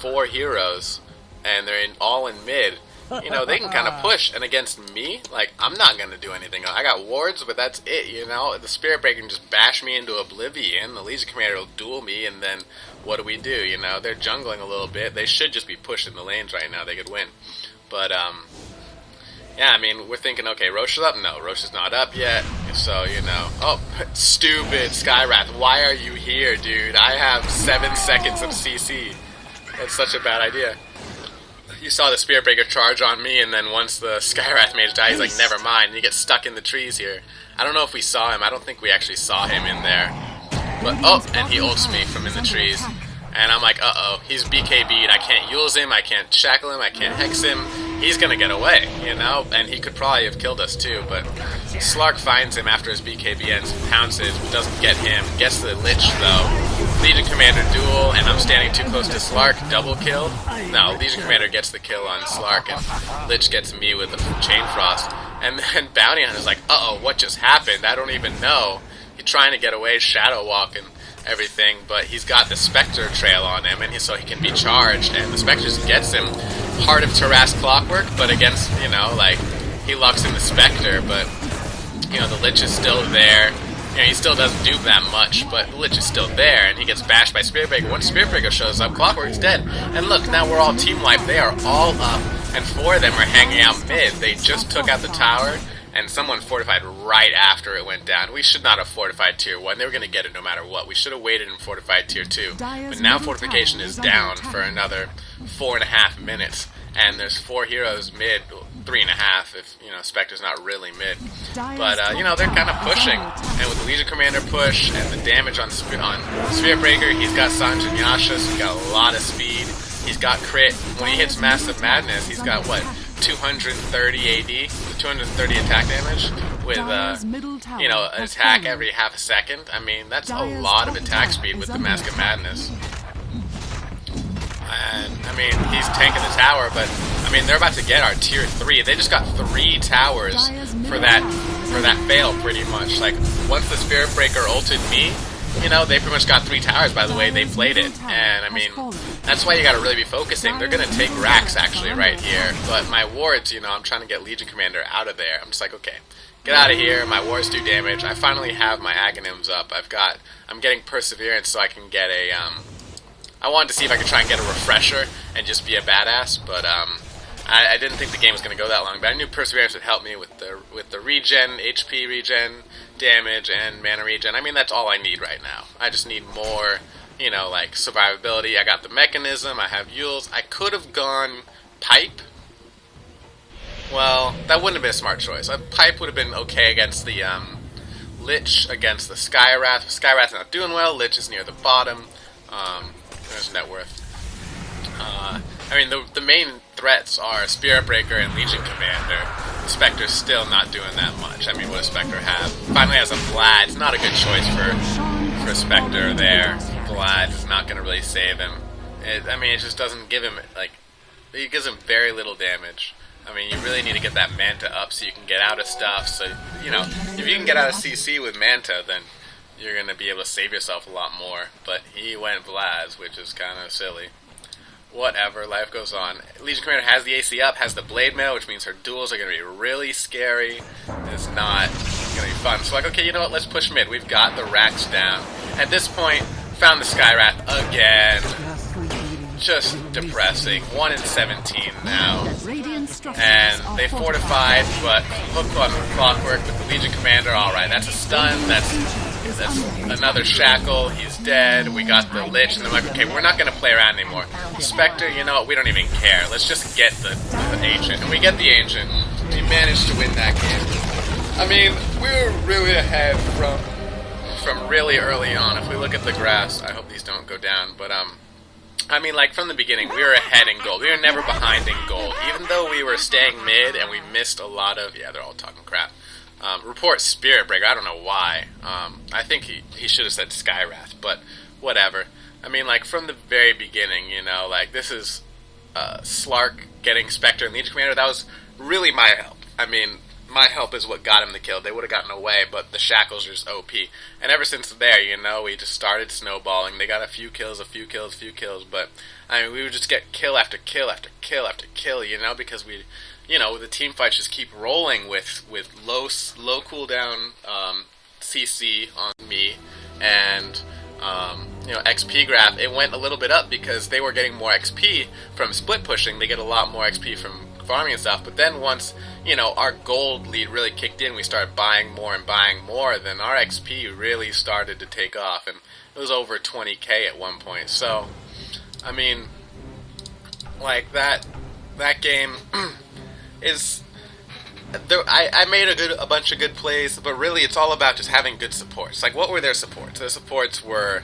4 heroes, and they're all in mid. You know, they can kind of push, and against me, like, I'm not going to do anything. I got wards, but that's it, you know? The Spirit Breaker can just bash me into oblivion, the Legion Commander will duel me, and then what do we do, you know? They're jungling a little bit. They should just be pushing the lanes right now. They could win. But, yeah, I mean, we're thinking, okay, Roche is up? No, Roche is not up yet, so, you know. Oh, stupid Skywrath, why are you here, dude? I have 7 seconds of CC. That's such a bad idea. You saw the Spirit Breaker charge on me, and then once the Skywrath mage died, he's like, never mind, and you get stuck in the trees here. I don't know if we saw him. I don't think we actually saw him in there. But, oh, and he ults me from in the trees. And I'm like, uh-oh, he's BKB'd. I can't use him, I can't shackle him, I can't hex him. He's gonna get away, you know? And he could probably have killed us too, but Slark finds him after his BKB ends, pounces, but doesn't get him. Gets the Lich, though. Legion Commander duel, and I'm standing too close to Slark. Double kill. No, Legion Commander gets the kill on Slark, and Lich gets me with the Chain Frost. And then Bounty Hunter's like, uh-oh, what just happened? I don't even know. He's trying to get away, shadow walking everything, but he's got the Spectre trail on him, and so he can be charged, and the Spectre just gets him. Heart of Terras Clockwork, but against, you know, like, he locks in the Spectre, but, you know, the Lich is still there. You know, he still doesn't do that much, but the Lich is still there, and he gets bashed by Spirit Breaker. Once Spirit Breaker shows up, Clockwork's dead. And look, now we're all team wiped. They are all up, and 4 of them are hanging out mid. They just took out the tower, and someone fortified right after it went down. We should not have fortified tier 1. They were going to get it no matter what. We should have waited and fortified tier 2. But now fortification is down for another 4.5 minutes. And there's 4 heroes mid, 3.5 if, you know, Spectre's not really mid. But, you know, they're kind of pushing. And with the Legion Commander push and the damage on Spirit Breaker, he's got Sanj and Yasha, so he's got a lot of speed. He's got crit. When he hits Massive Madness, he's got, what, 230 AD, 230 attack damage with, you know, an attack every half a second. I mean, that's a lot of attack speed with the Mask of Madness. And, I mean, he's tanking the tower, but, I mean, they're about to get our tier 3. They just got 3 towers for that fail, pretty much. Like, once the Spirit Breaker ulted me, you know, they pretty much got 3 towers by the way they played it. And, I mean, that's why you gotta really be focusing. They're gonna take Rax, actually, right here. But my wards, you know, I'm trying to get Legion Commander out of there. I'm just like, okay, get out of here. My wards do damage. I finally have my Aghanims up. I'm getting Perseverance so I can get a, I wanted to see if I could try and get a refresher and just be a badass, but I didn't think the game was going to go that long. But I knew Perseverance would help me with the regen, HP regen, damage, and mana regen. I mean, that's all I need right now. I just need more, you know, like survivability. I got the mechanism. I have Yules. I could have gone Pipe. Well, that wouldn't have been a smart choice. A Pipe would have been okay against the Lich, against the Skywrath. Skywrath's not doing well. Lich is near the bottom. There's net worth. I mean, the main threats are Spirit Breaker and Legion Commander. Spectre's still not doing that much. I mean, what does Spectre have? Finally has a Vlad. It's not a good choice for Spectre there. Vlad is not going to really save him. I mean, it just doesn't give him, like, it gives him very little damage. I mean, you really need to get that Manta up so you can get out of stuff. So, you know, if you can get out of CC with Manta, then you're going to be able to save yourself a lot more. But he went Vlad, which is kind of silly. Whatever, life goes on. Legion Commander has the AC up, has the Blade Mail, which means her duels are going to be really scary. It's not going to be fun. So like, okay, you know what, let's push mid. We've got the Rax down. At this point, found the Skywrath again. Just depressing. 1 in 17 now. And they fortified, but hooked on Clockwork with the Legion Commander. Alright, that's a stun. That's another shackle. He's dead. We got the Lich, and they're like, okay, we're not going to play around anymore. Spectre, you know what, we don't even care. Let's just get the Ancient. And we get the Ancient. We managed to win that game. I mean, we were really ahead from really early on. If we look at the graphs, I hope these don't go down, but I mean, like, from the beginning, we were ahead in gold. We were never behind in gold. Even though we were staying mid and we missed a lot of... Yeah, they're all talking crap. Report Spirit Breaker. I don't know why. I think he should have said Skywrath, but whatever. I mean, like, from the very beginning, you know, like, this is Slark getting Spectre and Legion Commander. That was really my help. I mean, my help is what got him the kill. They would have gotten away, but the shackles are just OP. And ever since there, we just started snowballing. They got a few kills, but I mean, we would just get kill after kill after kill after kill, because the team fights just keep rolling with low cooldown CC on me, and XP graph. It went a little bit up because they were getting more XP from split pushing. They get a lot more XP from farming and stuff. But then once our gold lead really kicked in, we started buying more and buying more. Then our XP really started to take off, and it was over 20k at one point. So, I mean, like that game is. I made a bunch of good plays, but really it's all about just having good supports. Like, what were their supports? Their supports were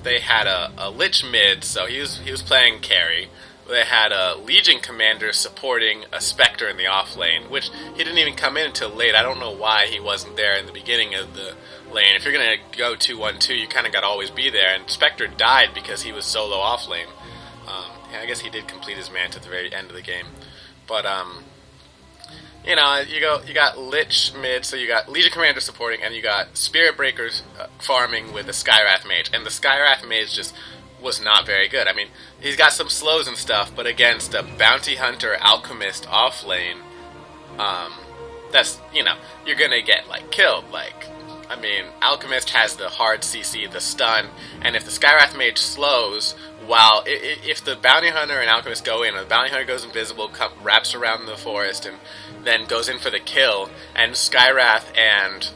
they had a Lich mid, so he was playing carry. They had a Legion commander supporting a Spectre in the off lane, which he didn't even come in until late. I don't know why he wasn't there in the beginning of the lane. If you're gonna go 2-1-2, you kind of got to always be there. And Spectre died because he was solo off lane. I guess he did complete his mant at the very end of the game, but you got Lich mid, so you got Legion Commander supporting, and you got Spirit Breakers farming with a Skywrath Mage. And the Skywrath Mage just was not very good. I mean, he's got some slows and stuff, but against a Bounty Hunter Alchemist off lane, that's, you're gonna get, killed. Alchemist has the hard CC, the stun, and if the Skywrath Mage slows, if the Bounty Hunter and Alchemist go in, and the Bounty Hunter goes invisible, wraps around the forest, and then goes in for the kill, and Skywrath and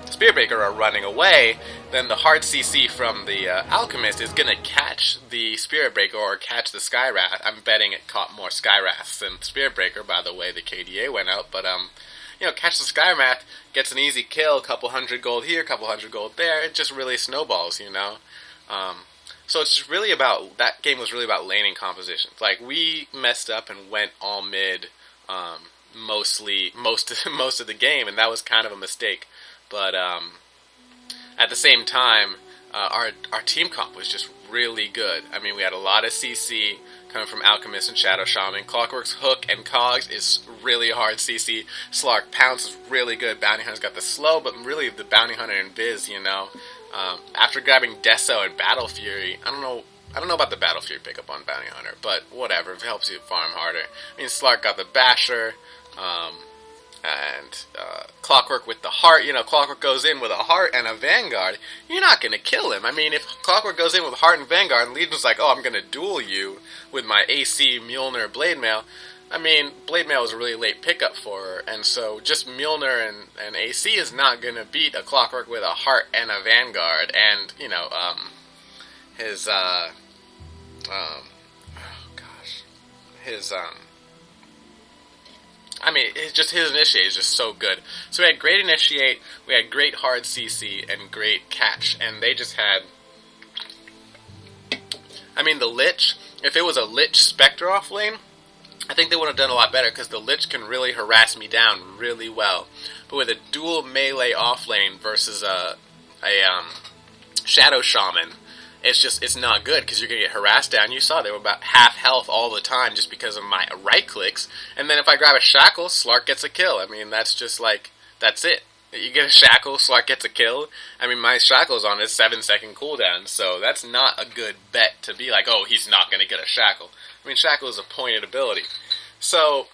Spearbreaker are running away, then the hard CC from the Alchemist is going to catch the Spearbreaker or catch the Skywrath. I'm betting it caught more Skywraths than Spearbreaker, by the way the KDA went out, but catch the Skywrath, gets an easy kill, a couple hundred gold here, a couple hundred gold there, it just really snowballs, So it's just really that game was really about laning compositions. We messed up and went all mid most of the game, and that was kind of a mistake. But at the same time, our team comp was just really good. I mean, we had a lot of CC coming from Alchemist and Shadow Shaman. Clockwork's Hook and Cogs is really hard CC. Slark Pounce is really good. Bounty Hunter's got the slow, but really the Bounty Hunter and Biz, after grabbing Deso and Battle Fury, I don't know about the Battle Fury pickup on Bounty Hunter, but whatever, it helps you farm harder. I mean, Slark got the Basher, and Clockwork with the Heart. Clockwork goes in with a Heart and a Vanguard, you're not going to kill him. I mean, if Clockwork goes in with Heart and Vanguard, and Legion's like, oh, I'm going to duel you with my AC Mjolnir Blade Mail, I mean, Blade Mail was a really late pickup for her, and so just Mjolnir and AC is not going to beat a Clockwork with a Heart and a Vanguard, and, his Initiate is just so good. So we had great Initiate, we had great hard CC, and great catch, and they just had... the Lich, if it was a Lich Spectre off lane, I think they would have done a lot better, because the Lich can really harass me down really well. But with a dual melee off lane versus a Shadow Shaman, it's not good, because you're going to get harassed down. You saw they were about half health all the time just because of my right clicks. And then if I grab a Shackle, Slark gets a kill. I mean, that's just that's it. You get a Shackle, Slark gets a kill. I mean, my Shackle's on his 7-second cooldown, so that's not a good bet to be like, oh, he's not going to get a Shackle. I mean, Shackle is a pointed ability. So,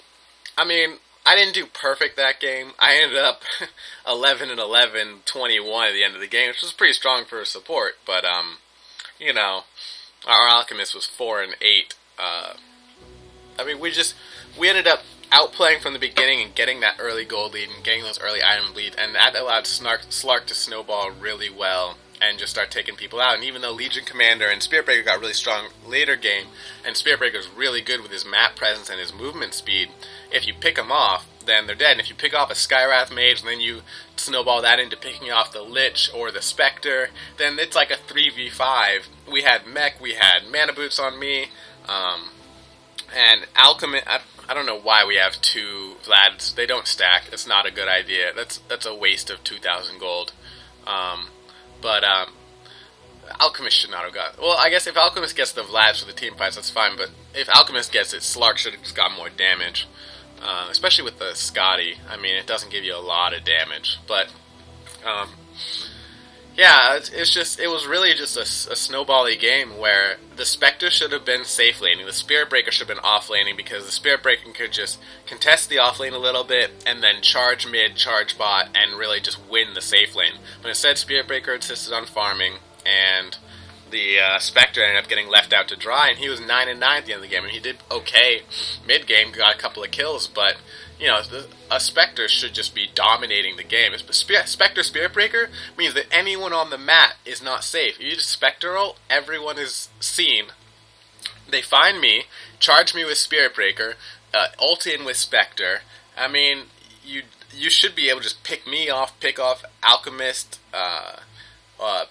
I mean, I didn't do perfect that game. I ended up 11-11, 21 at the end of the game, which was pretty strong for a support, but, our Alchemist was 4-8. We ended up outplaying from the beginning and getting that early gold lead and getting those early item leads, and that allowed Slark to snowball really well and just start taking people out. And even though Legion Commander and Spiritbreaker got really strong later game, and Spiritbreaker's really good with his map presence and his movement speed, if you pick them off, then they're dead. And if you pick off a Skywrath Mage, and then you snowball that into picking off the Lich or the Spectre, then it's like a 3v5. We had Mech, we had Mana Boots on me, and Alchemist. I don't know why we have two Vlads. They don't stack. It's not a good idea. That's a waste of 2,000 gold. But Alchemist should not have got... Well, I guess if Alchemist gets the Vlads for the team fights, that's fine. But if Alchemist gets it, Slark should have just got more damage. especially with the Scotty. I mean, it doesn't give you a lot of damage, but um, yeah, it was really just a snowbally game where the Spectre should have been safe laning, the Spirit Breaker should have been off laning, because the Spirit Breaker could just contest the off lane a little bit and then charge mid, charge bot, and really just win the safe lane. But instead, Spirit Breaker insisted on farming, and the Spectre ended up getting left out to dry, and he was 9 and 9 at the end of the game, and he did okay mid game, got a couple of kills, but you know, a Spectre should just be dominating the game. Spectre Spirit Breaker means that anyone on the map is not safe. You just Spectre ult, everyone is seen. They find me, charge me with Spirit Breaker, ult in with Spectre. I mean, you should be able to just pick me off, pick off Alchemist,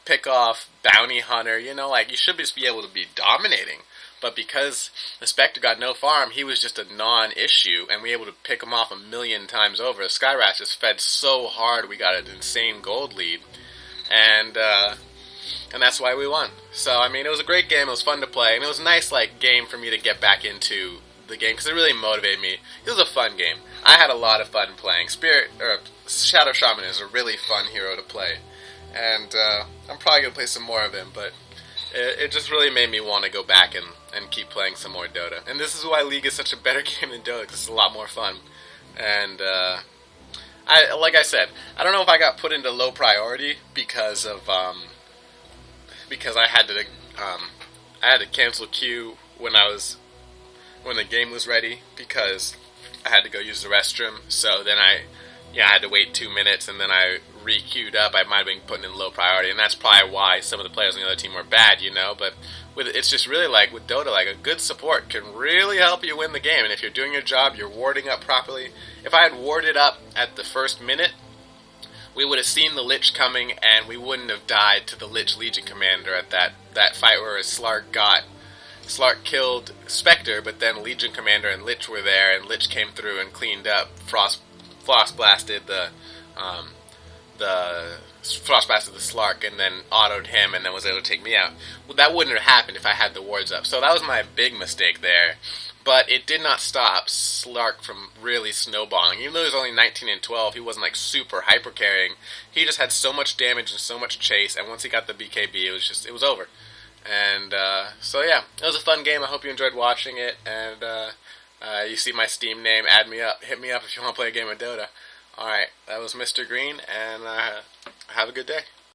pick off Bounty Hunter. You know, like, you should just be able to be dominating. But because the Spectre got no farm, he was just a non-issue, and we were able to pick him off a million times over. Skyrash just fed so hard, we got an insane gold lead, and that's why we won. So, I mean, it was a great game, it was fun to play, and it was a nice, like, game for me to get back into the game, because it really motivated me. It was a fun game. I had a lot of fun playing. Shadow Shaman is a really fun hero to play, and I'm probably going to play some more of him, but it just really made me want to go back and keep playing some more Dota. And this is why League is such a better game than Dota, because it's a lot more fun. And like I said, I don't know if I got put into low priority because of because I had to cancel queue when the game was ready, because I had to go use the restroom. So then I had to wait 2 minutes, and then I re-queued up. I might have been put in low priority, and that's probably why some of the players on the other team were bad, you know. But it's just really like with Dota, like a good support can really help you win the game. And if you're doing your job, you're warding up properly. If I had warded up at the first minute, we would have seen the Lich coming, and we wouldn't have died to the Lich Legion Commander at that fight where Slark killed Spectre, but then Legion Commander and Lich were there, and Lich came through and cleaned up. Frost blasted the Slark, and then autoed him, and then was able to take me out. Well, that wouldn't have happened if I had the wards up. So that was my big mistake there. But it did not stop Slark from really snowballing. Even though he was only 19 and 12, he wasn't like super hyper carrying. He just had so much damage and so much chase, and once he got the BKB, it was over. And so yeah, it was a fun game. I hope you enjoyed watching it. And you see my Steam name, add me up, hit me up if you want to play a game of Dota. Alright, that was Mr. Green, and have a good day.